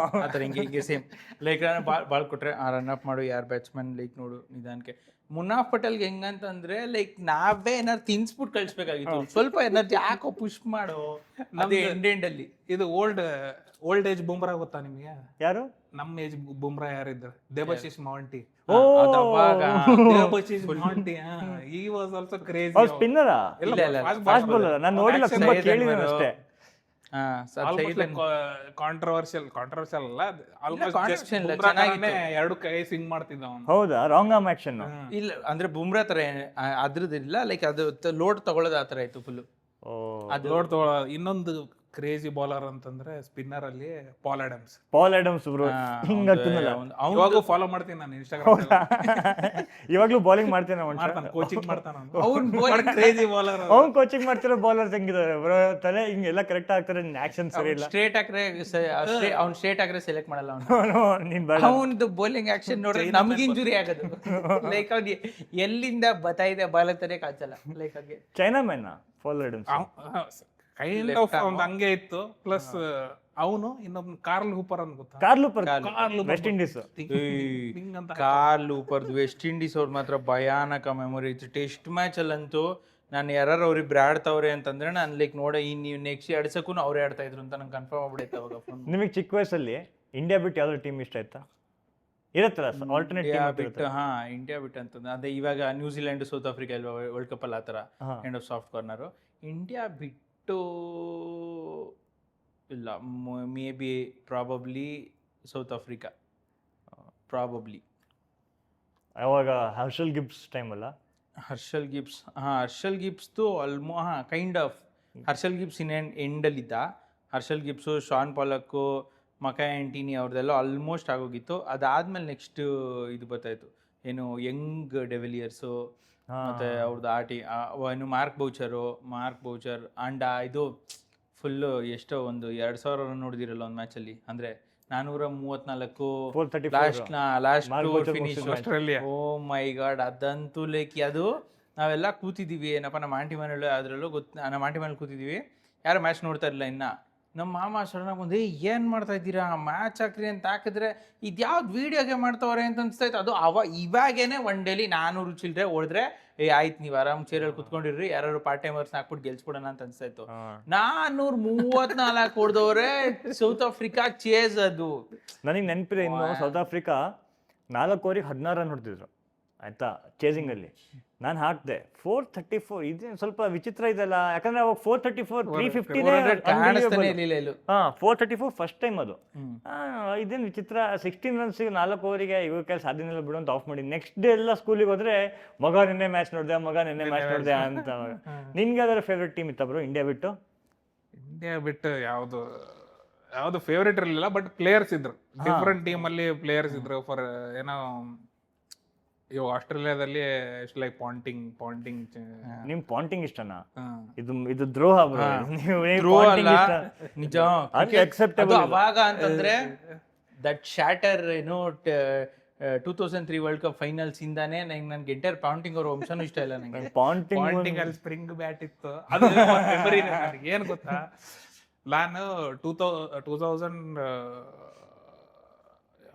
ಆತರ ಹಿಂಗೆ ಸೇಮ್ ಲೈಕ್ ಬಾಳ್ ಕೊಟ್ರೆ ರನ್ ಅಪ್ ಮಾಡು ಯಾರು ಬ್ಯಾಟ್ಸ್ಮನ್ ಲೈಕ್ ನೋಡು ನಿಧಾನಕ್ಕೆ. ಮುನಾಫ್ ಪಟೇಲ್ಗೆ ಹೆಂಗಂತಂದ್ರೆ ಲೈಕ್ ನಾವೇ ಏನಾರು ತಿನ್ಸ್ಬಿಟ್ಟು ಕಳಿಸ್ಬೇಕಾಗಿತ್ತು, ಸ್ವಲ್ಪ ಎನರ್ಜಿ ಹಾಕೋ ಪುಷ್ ಮಾಡೋ. ನಮ್ದು ಎಂಡ್ ಅಲ್ಲಿ ಇದು ಓಲ್ಡ್ ಏಜ್ ಬುಮ್ರಾ ಗೊತ್ತಾ ನಿಮ್ಗೆ? ಯಾರು? ನಮ್ಮ ಏಜ್ ಬುಮ್ರಾ ಯಾರಿದ್ರು? ದೇಬಾಶಿಸ್ ಮವಂಟಿ. ಓ ಅದು ಅವಾಗ he was also crazy. ಅವ್ರು ಸ್ಪಿನ್ನರಾ ಇಲ್ಲ, ಇಲ್ಲ, ಫಾಸ್ಟ್ ಬೌಲರ್ ನಾನು ನೋಡಿಲ್ಲ, ತುಂಬಾ ಕೇಳಿದ್ದೀನಿ ಅಷ್ಟೇ. ಆಲ್ಮೋಸ್ಟ್ ಕಾಂಟ್ರವರ್ಷಿಯಲ್ ಅಲ್ಲ, ಆಲ್ಮೋಸ್ಟ್ controversial ಇಲ್ಲ, ಚೆನ್ನಾಗಿತ್ತು. ಎರಡು ಕೈ ಸ್ವಿಂಗ್ ಮಾಡ್ತಿದ್ದ ಅವನು. ಹೌದಾ? Wrong arm action. ಇಲ್ಲ ಅಂದ್ರೆ ಬುಮ್ರಾ ತರ ಅದ್ರದ್ದಿಲ್ಲ, ಲೈಕ್ ಅದು ಲೋಡ್ ತಗೊಳ್ಳೋದು ಆ ತರ ಇತ್ತು ಫುಲ್. ಓ ಅದು ಇನ್ನೊಂದು ಕ್ರೇಜಿ ಬೌಲರ್ ಅಂತಂದ್ರೆ ಸ್ಪಿನ್ನರ್ ಅಲ್ಲಿ Paul Adams. Paul Adams bro, ಹಿಂಗ್ ಆಗ್ತಿನಲ್ಲ. ಇವಾಗೂ ಫಾಲೋ ಮಾಡ್ತೀನಿ ನಾನು ಇನ್ಸ್ಟಾಗ್ರಾಮ್. ಇವಾಗ್ಲೂ ಬೌಲಿಂಗ್ ಮಾಡ್ತೇನೆ ಮಾಡ್ತಾನೆ, ಕೋಚಿಂಗ್ ಮಾಡ್ತಾನೆ ಅವ್ನು ಕ್ರೇಜಿ ಬೌಲರ್. ಅವ್ನ್ ಕೋಚಿಂಗ್ ಮಾಡ್ತಿರೋ ಬೌಲರ್ಸ್ ಹೆಂಗಿದಾರೆ ಬ್ರೋ, ತಲೆ ಹಿಂಗೆಲ್ಲ ಕರೆಕ್ಟ್ ಆಗ್ತಾರೆ, ಆಕ್ಷನ್ ಸರಿ ಇಲ್ಲ. ಸ್ಟ್ರೇಟ್ ಹಾಕ್ರೆ ಅವ್ನು ಸ್ಟ್ರೇಟ್ ಹಾಕ್ರೆ ಸೆಲೆಕ್ಟ್ ಮಾಡಲ್ಲ ಅವ್ನು. ನೀನ್ ಬೇಡ. ಅವನದು ಬೌಲಿಂಗ್ ಆಕ್ಷನ್ ನೋಡ್ರೆ ನಮ್ಗೆ ಇಂಜುರಿ ಆಗೋದು. ಲೈಕ್ ಅವ್ನು ಎಲ್ಲಿಂದ ಬತ್ತಾಯಿದೆ ಬಾಲ್ ಅಂತಾನೆ ಕಾಚಲ್ಲ. ಲೈಕ್ ಹಾಗೆ chinaman Paul Adams kind of ಒಂದು ಹಂಗೆ ಇತ್ತು. ಪ್ಲಸ್ ಅವನು ಇನ್ನೊಬ್ಬ ಕಾರ್ಲ್ ಹೂಪರ್ ಅಂತ ಗೊತ್ತಾ? Carl Hooper West Indies. ಕಾರ್ಲ್ ಹೂಪರ್ದು ವೆಸ್ಟ್ ಇಂಡೀಸ್ ಅವ್ರು ಮಾತ್ರ ಭಯಾನಕ ಮೆಮೊರಿ ಇತ್ತು. ಟೆಸ್ಟ್ ಮ್ಯಾಚ್ ಅಲ್ಲಂತೂ ನಾನು ಯಾರು ಅವ್ರಿಬ್ರು ಆಡ್ತಾವ್ರೆ ಅಂತಂದ್ರೆ ನಾನು ಲೈಕ್ ನೋಡ ನೀವು ನೆಕ್ಸ್ಟ್ ಆಡ್ಸಕ್ಕೂ ಅವರೇ ಆಡ್ತಾ ಇದ್ರು ಅಂತ ನಂಗೆ ಕನ್ಫರ್ಮ್ ಆಗ್ಬಿಡೈತೆ ಅವಾಗ. ನಿಮಗೆ ಚಿಕ್ಕ ವಯಸ್ಸಲ್ಲಿ ಇಂಡಿಯಾ ಬಿಟ್ಟು ಯಾವ್ದು ಟೀಮ್ ಇಷ್ಟ ಆಯ್ತಾ? ಇರುತ್ತಲ್ಲ ಆಲ್ಟರ್ನೇಟ್ ಇಂಡಿಯಾ ಟೀಮ್ ಬಿಟ್ಟು, ಇಂಡಿಯಾ ಬಿಟ್ಟು ಅಂತಂದ್ರೆ ಅದೇ ಇವಾಗ ನ್ಯೂಜಿಲೆಂಡ್ ಸೌತ್ ಆಫ್ರಿಕಾ ಇಲ್ವಾ ವರ್ಲ್ಡ್ ಕಪ್ ಅಲ್ಲಿ ಆ ಥರ kind of soft corner. India ಬಿಟ್ಟು ಇಲ್ಲ, may be probably South Africa, probably. ಅವಾಗ ಹರ್ಷಲ್ ಗಿಬ್ಸ್ ಟೈಮ್ ಅಲ್ಲ? ಹರ್ಷಲ್ ಗಿಬ್ಸ್ದು ಕೈಂಡ್ ಆಫ್ ಹರ್ಷಲ್ ಗಿಬ್ಸ್ ಎಂಡಲ್ಲಿದ್ದ. ಹರ್ಷಲ್ ಗಿಬ್ಸು, ಶಾನ್ ಪಾಲಕ್ಕು, ಮಕಾಯ್ ಆಂಟಿನಿ ಅವ್ರದ್ದೆಲ್ಲ ಆಲ್ಮೋಸ್ಟ್ ಆಗೋಗಿತ್ತು. ಅದಾದ್ಮೇಲೆ ನೆಕ್ಸ್ಟ್ ಇದು ಬರ್ತಾಯಿತ್ತು, ಏನು ಯಂಗ್ ಡೆವಿಲಿಯರ್ಸು, ಮತ್ತೆ ಅವ್ರದ್ದು ಏನು ಮಾರ್ಕ್ ಬೌಚರ್ ಅಂಡ್ ಇದು ಫುಲ್ಲು ಎಷ್ಟೋ ಒಂದು 2000 ರನ್ ನೋಡಿದಿರಲ್ಲ ಒಂದು ಮ್ಯಾಚಲ್ಲಿ, ಅಂದರೆ 434 ಲಾಸ್ಟ್ ಫಿನಿಶ್. ಓ ಮೈ ಗಾಡ್, ಅದಂತೂ ಲೈಕ್ ಅದು ನಾವೆಲ್ಲ ಕೂತಿದ್ದೀವಿ ಏನಪ್ಪ ನಮ್ಮ ಆಂಟಿ ಮನೇಲಿ, ಅದರಲ್ಲೂ ನಮ್ಮ ಆಂಟಿ ಮನೇಲಿ ಕೂತಿದ್ದೀವಿ, ಯಾರು ಮ್ಯಾಚ್ ನೋಡ್ತಾ ಇರಲಿಲ್ಲ ಇನ್ನು. ನಮ್ಮ ಮಾಮ ಸಡನ್ನಾಗಿ ಬಂದು ಏನು ಮಾಡ್ತಾ ಇದ್ದೀರಾ, ಮ್ಯಾಚ್ ಹಾಕ್ರಿ ಅಂತ ಹಾಕಿದ್ರೆ ಇದ್ಯಾವ್ದು ವೀಡಿಯೋಗೆ ಮಾಡ್ತಾವ್ರೆ ಅಂತ ಅನಿಸ್ತಾಯಿತ್ತು. ಅದು ಇವಾಗೇನೆ ಒನ್ ಡೇಲಿ 400 ಚಿಲ್ಲರೆ ಹೊಡೆದ್ರೆ ಆಯ್ತು ನೀವು ಆರಾಮ್ ಚೇರಲ್ಲಿ ಕುತ್ಕೊಂಡಿರ್ರಿ, ಯಾರು ಪಾರ್ಟ್ ಟೈಮರ್ಸ್ ಹಾಕ್ಬಿಟ್ಟು ಗೆಲ್ಸ್ಬಿಡೋಣ ಅಂತ ಅನಿಸ್ತಾಯಿತ್ತು. 434 ಹೊಡೆದವ್ರೆ ಸೌತ್ ಆಫ್ರಿಕಾ ಚೇಸ್. ಅದು ನನಗೆ ನೆನಪಿದೆ, ಇನ್ನು ಸೌತ್ ಆಫ್ರಿಕಾ 4 ಓವರಿಗೆ 16 ರನ್ ಹೊಡೆದಿದ್ರು ಆಯ್ತಾ ಚೇಸಿಂಗ್ ಅಲ್ಲಿ. ನಾನು ಹಾಕ್ದೆ 434. ಇದೇನು ಸ್ವಲ್ಪ ವಿಚಿತ್ರ ಇದೆಲ್ಲ, ಯಾಕಂದ್ರೆ ಅವಾಗ 434 350 434 ಫಸ್ಟ್ ಟೈಮ್ ಅದು. ಇದೇನು ವಿಚಿತ್ರ, 16 ರನ್ಸಿಗೆ 4 ಓವರಿಗೆ ಇವಾಗ ಕೆಲಸ ಸಾಧ್ಯನೆಲ್ಲ ಬಿಡು ಅಂತ ಆಫ್ ಮಾಡಿ. ನೆಕ್ಸ್ಟ್ ಡೇ ಎಲ್ಲ ಸ್ಕೂಲಿಗೆ ಹೋದ್ರೆ ಮಗ ನಿನ್ನೆ ಮ್ಯಾಚ್ ನೋಡಿದೆ ಅಂತ. ನಿನ್ಗೆ ಯಾವ್ದಾರ ಫೇವ್ರೆಟ್ ಟೀಮ್ ಇತ್ತ ಬ್ರೋ ಇಂಡಿಯಾ ಬಿಟ್ಟು? ಇಂಡಿಯಾ ಬಿಟ್ಟು ಯಾವ್ದು ಫೇವ್ರೇಟ್ ಇರಲಿಲ್ಲ, ಬಟ್ ಪ್ಲೇಯರ್ಸ್ ಇದ್ರು ಡಿಫ್ರೆಂಟ್ ಟೀಮ್ ಅಲ್ಲಿ. ಪ್ಲೇಯರ್ಸ್ ಇದ್ರು ಫಾರ್ ಏನೋ ಇವಾಗ ಆಸ್ಟ್ರೇಲಿಯಾದಲ್ಲಿ ಲೈಕ್ ಪಾಂಟಿಂಗ್. ನಿಮ್ ಪಾಂಟಿಂಗ್ ಇಷ್ಟನಾ? ಇದು ದ್ರೋಹ ಬ್ರೋ. ನಿಜ ಅಕ್ಸೆಪ್ಟಬಲ್ ಅವಾಗ ಅಂತಂದ್ರೆ ದಟ್ ಶಾಟರ್ ಏನೋ 2003 ವರ್ಲ್ಡ್ ಕಪ್ ಫೈನಲ್ಸ್ ಇಂದಾನೆ ನನ್ಗೆ ಎಂಟೈರ್ ಪಾಂಟಿಂಗ್ ಅವ್ರ ವಂಶನೂ ಇಷ್ಟ ಇಲ್ಲ ನಂಗೆ. ಪಾಂಟಿಂಗ್ ಅಲ್ಲಿ ಸ್ಪ್ರಿಂಗ್ ಬ್ಯಾಟ್ ಇತ್ತು, ಅದು ಏನ್ ಗೊತ್ತಾ, ನಾನು 2000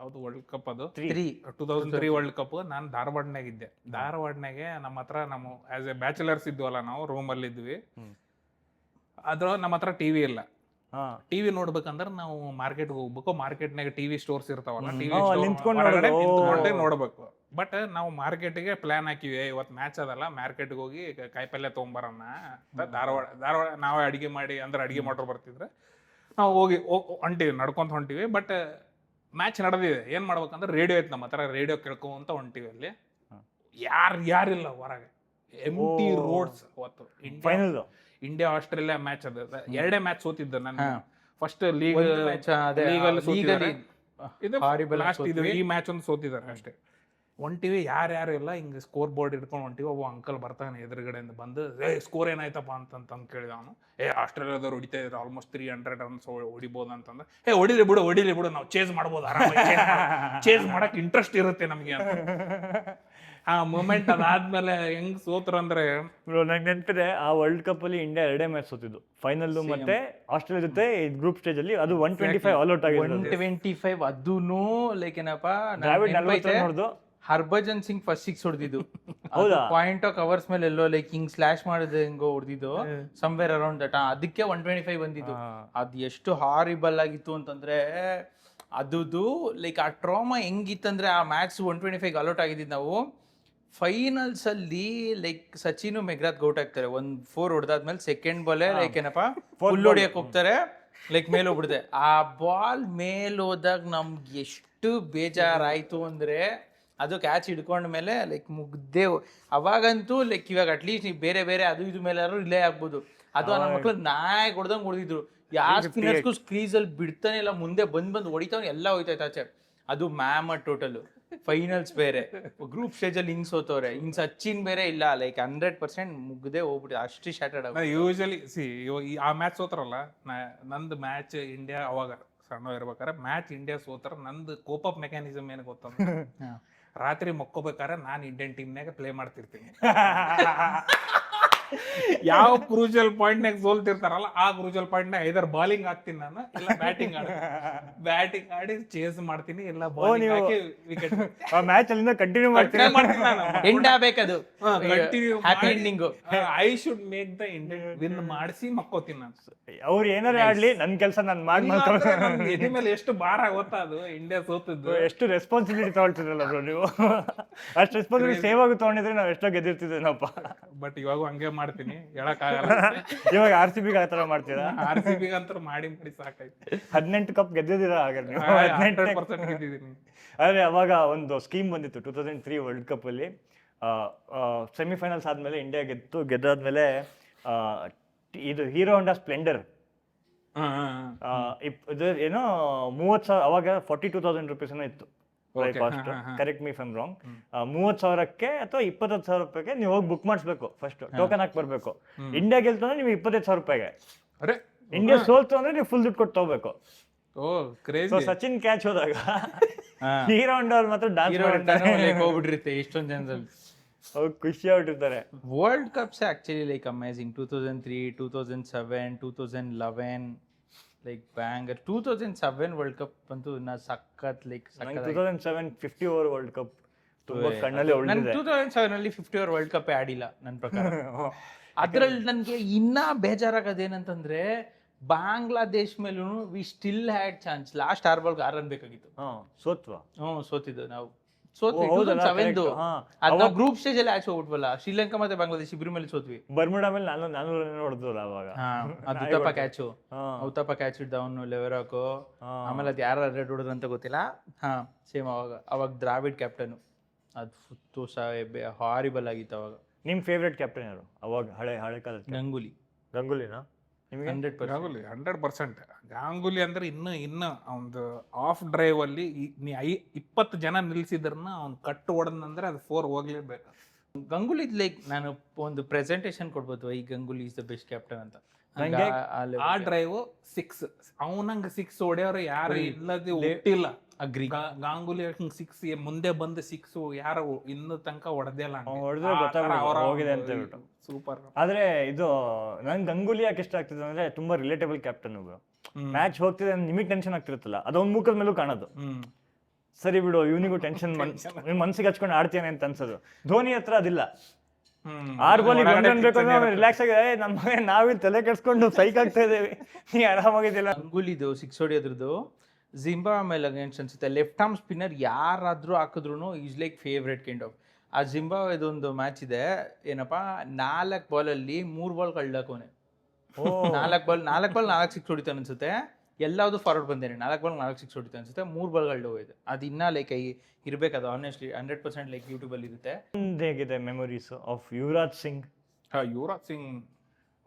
ಯಾವ್ದು ವರ್ಲ್ಡ್ ಕಪ್, ಅದು 2003 ವರ್ಲ್ಡ್ ಕಪ್. ನಾನು ಧಾರವಾಡನಾಗಿದ್ದೆ. ಧಾರವಾಡನಾಗೆ ನಮ್ಮ ಹತ್ರ ಆಸ್ ಎ ಬ್ಯಾಚುಲರ್ಸ್ ಇದ್ವಲ್ಲ, ನಾವು ರೂಮಲ್ಲಿ ಇದ್ವಿ. ಅದ್ರ ನಮ್ಮ ಹತ್ರ ಟಿವಿ ಇಲ್ಲ. ಟಿವಿ ನೋಡ್ಬೇಕಂದ್ರೆ ನಾವು ಮಾರ್ಕೆಟ್ಗೆ ಹೋಗ್ಬೇಕು. ಮಾರ್ಕೆಟ್ನಾಗ ಟಿವಿ ಸ್ಟೋರ್ಸ್ ಇರ್ತಾವಲ್ಲ, ಟಿವಿ ನಿಂತ್ಕೊಂಡೆ ನೋಡ್ಬೇಕು. ಬಟ್ ನಾವು ಮಾರ್ಕೆಟ್ಗೆ ಪ್ಲಾನ್ ಹಾಕಿವಿ, ಇವತ್ತು ಮ್ಯಾಚ್ ಅದಲ್ಲ, ಮಾರ್ಕೆಟ್ಗೆ ಹೋಗಿ ಕಾಯಿಪಲ್ಯ ತೊಗೊಂಬರೋಣ. ಧಾರವಾಡ ನಾವೇ ಅಡಿಗೆ ಮಾಡಿ, ಅಂದ್ರೆ ಅಡಿಗೆ ಮಾಡೋರು ಬರ್ತಿದ್ರೆ ನಾವು ಹೋಗಿ ಹೊಂಟಿವಿ, ನಡ್ಕೊಂತ ಹೊಂಟಿವಿ. ಬಟ್ ಮ್ಯಾಚ್ ನಡೆದಿದೆ, ಏನ್ ಮಾಡ್ಬೇಕಂದ್ರೆ ರೇಡಿಯೋ ಐತೆ ನಮ್ಮ ಹತ್ರ, ರೇಡಿಯೋ ಕೇಳ್ಕೊಂತ ಹೊಂಟಿವಿ. ಅಲ್ಲಿ ಯಾರಿಲ್ಲ ಹೊರಗೆ, ಎಂಟಿ ರೋಡ್ಸ್. ಅವತ್ತು ಇಂಡಿಯಾ ಆಸ್ಟ್ರೇಲಿಯಾ ಮ್ಯಾಚ್ ಅದ, 2 ಮ್ಯಾಚ್ ಸೋತಿದ್ದ ನಾನು. ಫಸ್ಟ್ ಈ ಮ್ಯಾಚ್ ಒಂದು ಸೋತಿದ್ದಾರೆ ಅಷ್ಟೇ. ಹೊಂಟಿವಿ, ಯಾರ್ಯಾರು ಇಲ್ಲ, ಹಿಂಗೆ ಸ್ಕೋರ್ ಬೋರ್ಡ್ ಇಟ್ಕೊಂಡು ಹೊಂಟಿವಿ. ಒಬ್ಬ ಅಂಕಲ್ ಬರ್ತಾನೆ ಎದುರುಗಡೆಯಿಂದ ಬಂದು, ಸ್ಕೋರ್ ಏನಾಯ್ತಪ್ಪ ಅಂತ ಕೇಳಿದ ಅವನು. ಆಸ್ಟ್ರೇಲಿಯಾದವ್ರು ಹೊಡಿತಾ ಇದ್ರು, ಆಲ್ಮೋಸ್ಟ್ 300 ರನ್ಸ್ ಹೊಡಿಬೋದು ಅಂತಂದ್ರೆ, ಹೊಡಿಲಿ ಬಿಡು, ನಾವು ಚೇಸ್ ಮಾಡ್ಬೋದು, ಆರಾಮಾಗಿ ಚೇಸ್ ಮಾಡಕ್ ಇಂಟ್ರೆಸ್ಟ್ ಇರುತ್ತೆ ನಮ್ಗೆ ಅಂತ. ಆ ಮೂಮೆಂಟ್ ಅದಾದ್ಮೇಲೆ ಹೆಂಗ್ ಸೋತ್ರ ಅಂದ್ರೆ, ನಂಗೆ ನೆನಪಿದೆ, ಆ ವರ್ಲ್ಡ್ ಕಪ್ ಅಲ್ಲಿ ಇಂಡಿಯಾ 2 ಮ್ಯಾಚ್ ಸೋತಿದ್ದು, ಫೈನಲ್ ಮತ್ತೆ ಆಸ್ಟ್ರೇಲಿಯಾ ಜೊತೆ ಗ್ರೂಪ್ ಸ್ಟೇಜ್ ಅಲ್ಲಿ. ಅದು 125 ಆಲ್ ಔಟ್ ಆಗಿದೆ. 125 ಅದೂನು ಲೈಕ್ ಏನಪ್ಪ, ನೋಡ್ದು ಹರ್ಭಜನ್ ಸಿಂಗ್ ಫಸ್ಟ್ 6 ಹೊಡೆದಿದ್ದು. ಹೌದಾ? ಪಾಯಿಂಟ್ ಆಫ್ ಕವರ್ಸ್ ಮೇಲೆ ಎಲ್ಲೋ ಲೈಕ್ ಹಿಂಗ್ ಸ್ಲಾಶ್ ಮಾಡಿದ ಹೆಂಗೋ ಹೊಡೆದಿದ್ದು, ಸಮ್ವೇರ್ ಅರೌಂಡ್ ದಟ್. ಅದಕ್ಕೆ 125 ಬಂದಿದ್ದು. ಅದು ಎಷ್ಟು ಹಾರಿಬಲ್ ಆಗಿತ್ತು ಅಂತಂದ್ರೆ, ಅದು ಲೈಕ್ ಆ ಟ್ರಾಮಾ ಹೆಂಗಿತ್ತಂದ್ರೆ ಆ ಮ್ಯಾಚ್ 125 ಅಲೌಟ್ ಆಗಿದ್ದು ನಾವು ಫೈನಲ್ಸ್ ಅಲ್ಲಿ ಲೈಕ್ ಸಚಿನ್ ಮೆಗ್ರಾತ್ ಔಟ್ ಆಗ್ತಾರೆ 4 ಹೊಡೆದಾದ್ಮೇಲೆ ಸೆಕೆಂಡ್ ಬಾಲೇ ಲೈಕ್ ಏನಪ್ಪ ಫುಲ್ ಹೊಡಿಯಕ್ಕೆ ಹೋಗ್ತಾರೆ ಲೈಕ್ ಮೇಲೆ ಹೋಗ್ಬಿಡುತ್ತೆ. ಆ ಬಾಲ್ ಮೇಲ್ ಹೋದಾಗ ನಮ್ಗೆ ಎಷ್ಟು ಬೇಜಾರಾಯ್ತು ಅಂದ್ರೆ ಅದು ಕ್ಯಾಚ್ ಹಿಡ್ಕೊಂಡ ಮೇಲೆ ಲೈಕ್ ಮುಗ್ದೆ ಅವಾಗಂತೂ ಲೈಕ್ ಇವಾಗ ಅಟ್ಲೀಸ್ಟ್ ನೀವು ಬೇರೆ ಬೇರೆ ಅದು ಇದು ಮೇಲೆ ಇಲ್ಲೇ ಆಗ್ಬೋದು. ಅದು ನನ್ನ ಮಕ್ಳು ನಾಯಿ ಹೊಡೆದಂಗೆ ಹೊಡೆದಿದ್ರು. ಯಾರ ಸ್ಪಿನ್ನರ್ಸ್ಗೂ ಸ್ಕ್ರೀಸ್ ಅಲ್ಲಿ ಬಿಡ್ತಾನೆ ಇಲ್ಲ, ಮುಂದೆ ಬಂದು ಹೊಡಿತಾನೆ ಎಲ್ಲ ಹೋಯ್ತಾಯ್ತು ಆಚೆ. ಅದು ಮ್ಯಾಮ್ ಟೋಟಲ್ ಫೈನಲ್ಸ್ ಬೇರೆ, ಗ್ರೂಪ್ ಸ್ಟೇಜ್ ಅಲ್ಲಿ ಹಿಂಗ್ ಸೋತವ್ರೆ, ಇನ್ ಸಚಿನ್ ಬೇರೆ ಇಲ್ಲ. ಲೈಕ್ 100% ಮುಗ್ದೆ ಹೋಗ್ಬಿಟ್ಟು ಅಷ್ಟು ಶಾರ್ಟೆಡ್ ಆಗ. ಯೂಶಲಿ ಆ ಮ್ಯಾಚ್ ಸೋತಾರಲ್ಲ, ನಂದು ಮ್ಯಾಚ್ ಇಂಡಿಯಾ ಅವಾಗ ಸಣ್ಣ ಇರ್ಬೇಕಾರೆ ಮ್ಯಾಚ್ ಇಂಡಿಯಾ ಸೋತಾರ ನಂದು ಕೋಪಪ್ ಮೆಕ್ಯಾನಿಸಮ್ ಏನು ಗೊತ್ತಂದ್ರೆ ರಾತ್ರಿ ಮಕ್ಕೋಬೇಕಾರೆ ನಾನು ಇಂಡಿಯನ್ ಟೀಮ್ನಾಗ ಪ್ಲೇ ಮಾಡ್ತಿರ್ತೀನಿ. ಯಾವ ಕ್ರೂಷಿಯಲ್ ಪಾಯಿಂಟ್ನಾಗ ಸೋಲ್ತಿರ್ತಾರಲ್ಲ ಆ ಕ್ರೂಷಿಯಲ್ ಪಾಯಿಂಟ್ನಾಗ ಐದರ್ ಬಾಲಿಂಗ್ ಹಾಕ್ತೀನಿ ನಾನು, ಇಲ್ಲ ಬ್ಯಾಟಿಂಗ್ ಆಡಿ ಚೇಸ್ ಮಾಡ್ತೀನಿ, ಇಲ್ಲ ಬಾಲಿಂಗ್ ಹಾಕಿ ವಿಕೆಟ್. ಆ ಮ್ಯಾಚ್ ಅಲ್ಲಿಂದ ಕಂಟಿನ್ಯೂ ಮಾಡ್ತೀನಿ ಎಂಡ್ ಆಗ್ಬೇಕದು, happy ending. I should make the Indian win ಮಾಡಿಸಿ ಮಕ್ಕೋತೀನಿ ನಾನು. ಅವ್ರು ಏನಾರೇ ಆಡ್ಲಿ ನನ್ ಕೆಲಸ ನಾನು ಮಾಡಿ ಎದೆ ಮೇಲೆ ಎಷ್ಟು ಭಾರ ಗೊತ್ತಾ ಅದು ಇಂಡಿಯಾ ಸೋತಿದ್ದು. ಎಷ್ಟು ರೆಸ್ಪಾನ್ಸಿಬಿಲಿಟಿ ತಗೊಳ್ತಿದ್ರಲ್ಲ ಬ್ರೋ ನೀವು. ಅಷ್ಟು ರೆಸ್ಪಾನ್ಸಿಬಿಲಿಟಿ ಸೇವ್ ಆಗಿ ತಗೊಂಡಿದ್ರೆ ನಾವು ಎಷ್ಟೋ ಗೆದ್ದಿರ್ತಿದ್ದೇನಪ್ಪ. ಬಟ್ ಇವಾಗ ಹಂಗೆ ಮಾಡ್ತೀನಿ, ಹೇಳಕ್ಕಾಗಲ್ಲ. ಇವಾಗ RCB ಗೆ ಆ ತರ ಮಾಡ್ತೀರಾ? RCB ಅಂತೂ ಮಾಡಿ ಸಾಕಾಯ್ತು. 18 ಕಪ್ ಗೆದ್ದಿದ್ದೀರಾ ಹಾಗಾದ್ರೆ ನೀವು? 100% ಗೆದ್ದಿದ್ದೀನಿ. ಆದ್ರೆ ಅವಾಗ ಒಂದು ಸ್ಕೀಮ್ ಬಂದಿತ್ತು 2003 ವರ್ಲ್ಡ್ ಕಪ್ ಅಲ್ಲಿ. ಸೆಮಿಫೈನಲ್ಸ್ ಆದ್ಮೇಲೆ ಇಂಡಿಯಾ ಗೆದ್ದಾದ್ಮೇಲೆ ಇದು ಹೀರೋ ಹೋಂಡಾ ಸ್ಪ್ಲೆಂಡರ್ ಇದು ಏನೋ 30,000, ಅವಾಗ 42,000 ರೂಪೀಸ್ ಏನೋ ಇತ್ತು cost. Correct me if I am wrong. 30,000ಕ್ಕೆ ಅಥವಾ 25,000 ರೂಪಾಯಿಗೆ ನೀವು ಹೋಗಿ ಬುಕ್ ಮಾಡಿಸ್ಬೇಕು. ಫಸ್ಟ್ ಟೋಕನ್ ಹಾಕಿ ಬರ್ಬೇಕು. ಇಂಡಿಯಾ ಗೆಲ್ತು ಅಂದ್ರೆ ನೀವು 25,000 ರೂಪಾಯಿಗೆ, ಇಂಡಿಯಾ ಸೋಲ್ತು ಅಂದ್ರೆ ನೀವು ಫುಲ್ ದುಡ್ಡು ಕೊಟ್ಟು ತಗೋಬೇಕು. ಸಚಿನ್ ಕ್ಯಾಚ್ ಹೋದಾಗ ಹೀರೋ ಹೋಂಡಾ ಅವ್ರು ಮಾತ್ರ ಡಾನ್ಸ್ ಹೋಗ್ಬಿಟ್ಟಿರುತ್ತೆ ಇಷ್ಟೊಂದು ಜನದಲ್ಲಿ. ಅವ್ರು ಖುಷಿ ಆಗ್ಬಿಟ್ಟಿರ್ತಾರೆ. World Cups actually like amazing. 2003, 2007, 2011 like banger. 2007 World Cup ಅಂತೂ ನಾ ಸಖತ್ ಲೈಕ್ 2007 50 ಓವರ್ ವರ್ಲ್ಡ್ ಕಪ್ ತುಂಬಾ ಕಣ್ಣಲ್ಲಿ ಹೊಡೆದಿದೆ. 2007 ಅಲ್ಲಿ 50 ಓವರ್ ವರ್ಲ್ಡ್ ಕಪ್ ಆಡಿಲ್ಲ ನನ್ನ ಪ್ರಕಾರ. ಅದ್ರಲ್ಲಿ ನನ್ಗೆ ಇನ್ನ ಬೇಜಾರಾಗೋದೇನಂತಂದ್ರೆ ಬಾಂಗ್ಲಾದೇಶ್ ಮೇಲೂ we still had chance. Last 6 ಬಾಲ್ಗೆ 6 run ಬೇಕಾಗಿತ್ತು. ಸೋತಿದ್ದು ನಾವು. ಗ್ರೂಪ್ ಸ್ಟೇಜ್ ಅಲ್ಲಿ ಆಚೆ ಹೋಗ್ಬಿಟ್ವಲ್ಲ, ಶ್ರೀಲಂಕಾ ಮತ್ತೆ ಬಾಂಗ್ಲಾದೇಶ್ ಇಬ್ರ ಮೇಲೆ ಸೋತ್ವಿ. ಬರ್ಮುಡಾ ಮೇಲೆ 400 ರನ್ ಹೊಡೆದ್ವಲ್ಲ ಅವಾಗ. ಔತಪ್ಪ ಕ್ಯಾಚ್ ಇದ್ದ ಅವನು ಲೆವೆರಾಕು. ಆಮೇಲೆ ಅದು ಯಾರು ರೆಡ್ ಹೊಡೆದ್ರು ಅಂತ ಗೊತ್ತಿಲ್ಲ. ಸೇಮ್ ಅವಾಗ ದ್ರಾವಿಡ್ ಕ್ಯಾಪ್ಟನ್. ಅದು ಫುತ್ತು ಹಾರಿಬಲ್ ಆಗಿತ್ತು ಅವಾಗ. ನಿಮ್ ಫೇವ್ರೆಟ್ ಕ್ಯಾಪ್ಟನ್ ಯಾರು ಅವಾಗ ಹಳೆ ಕಾಲದ? ಗಂಗೂಲಿನಾ? 100%. ಗಾಂಗುಲಿ ಅಂದ್ರೆ ಇನ್ನು ಒಂದು ಆಫ್ ಡ್ರೈವ್ ಅಲ್ಲಿ 20 ಜನ ನಿಲ್ಸಿದ್ರನ್ನ ಅವ್ನು ಕಟ್ಟು ಹೊಡೆದಂದ್ರೆ ಅದು 4 ಹೋಗ್ಲೇಬೇಕು. ಗಂಗೂಲಿ ಲೈಕ್ ನಾನು ಒಂದು ಪ್ರೆಸೆಂಟೇಶನ್ ಕೊಡ್ಬೋದು, ಈ Ganguly is the best captain ಅಂತ. ಆ ಡ್ರೈವ್ 6 ಅವನಂಗ 6 ಹೊಡೆಯವ್ರು ಯಾರು ಇಲ್ಲದೆ ಹುಟ್ಟಿಲ್ಲ. ಅಗ್ರಿ. ಗಾಂಗುಲಿ 6 ಮುಂದೆ ಬಂದ 6 ಯಾರು ಇನ್ನು ತನಕ ಹೊಡೆದಿಲ್ಲ. ಹೋಗಿದೆ ಅಂತ ಹೇಳ್ಬಿಟ್ಟು ಸೂಪರ್. ಆದ್ರೆ ಇದು ನಂಗೆ ಗಂಗೂಲಿ ಯಾಕೆ ಇಷ್ಟ ಆಗ್ತಿದೆ ಅಂದ್ರೆ ತುಂಬಾ ರಿಲೇಟಬಲ್ ಕ್ಯಾಪ್ಟನ್. ಮ್ಯಾಚ್ ಹೋಗ್ತಿದೆ ನಿಮಗೆ ಟೆನ್ಷನ್ ಆಗ್ತಿರುತ್ತಲ್ಲ, ಅದೊಂದ್ ಮುಖದ ಮೇಲೂ ಕಾಣೋದು. ಸರಿ ಬಿಡು ಇವನಿಗೂ ಟೆನ್ಷನ್ ಮನ್ಸಿಗೆ ಹಚ್ಕೊಂಡು ಆಡ್ತೇನೆ ಅಂತ ಅನ್ಸೋದು. ಧೋನಿ ಹತ್ರ ಅದಿಲ್ಲ. 6 ಬಾಲಿಗೆ 1 ರನ್ ಬೇಕು ರಿಲ್ಯಾಕ್ಸ್ ಆಗಿದೆ. ನಮ್ಮ ಮಗ ನಾವಿಲ್ಲಿ ತಲೆ ಕೆಡ್ಸ್ಕೊಂಡು ಸೈಕ್ ಆಗ್ತಾ ಇದ್ದೇವೆ, ನೀ ಆರಾಮಾಗಿದ್ದಿಲ್ಲ. ಗಂಗೂಲಿದು 6 ಹೊಡಿಯೋದ್ರದ್ದು ಜಿಂಬಾ ಮೇಲೆ ಅಗೇನ್ಸ್ಟ್ ಅನ್ಸುತ್ತೆ. ಲೆಫ್ಟ್ ಆರ್ಮ್ ಸ್ಪಿನ್ನರ್ ಯಾರಾದ್ರೂ ಹಾಕಿದ್ರು is like favourite kind of. ಆ ಜಿಂಬಾ ಇದೊಂದು ಮ್ಯಾಚ್ ಇದೆ ಏನಪ್ಪಾ, 4 ಬಾಲಲ್ಲಿ 3 ಬಾಲ್ ಕಳ್ದಾಕೋನೆ. 4 ಬಾಲ್ 4 6 ಹೊಡಿತಾನೆ ಅನ್ಸುತ್ತೆ. ಎಲ್ಲಾವುದು ಫಾರ್ವರ್ಡ್ ಬಂದೇನೆ. 4 ಬಾಲ್ 4 6 ಹೊಡಿತಾನೆ ಅನ್ಸುತ್ತೆ. 3 ಬಾಲ್ಗಳು ಹೋಗಿದೆ. ಅದು ಇನ್ನ ಲೈಕ್ ಇರ್ಬೇಕದು ಆನೆಸ್ಟ್ಲಿ 100% ಲೈಕ್ ಯೂಟ್ಯೂಬ್ ಅಲ್ಲಿ ಇರುತ್ತೆ. ಹೇಗಿದೆ ಮೆಮೊರೀಸ್ ಆಫ್ ಯುವರಾಜ್ ಸಿಂಗ್? ಯುವರಾಜ್ ಸಿಂಗ್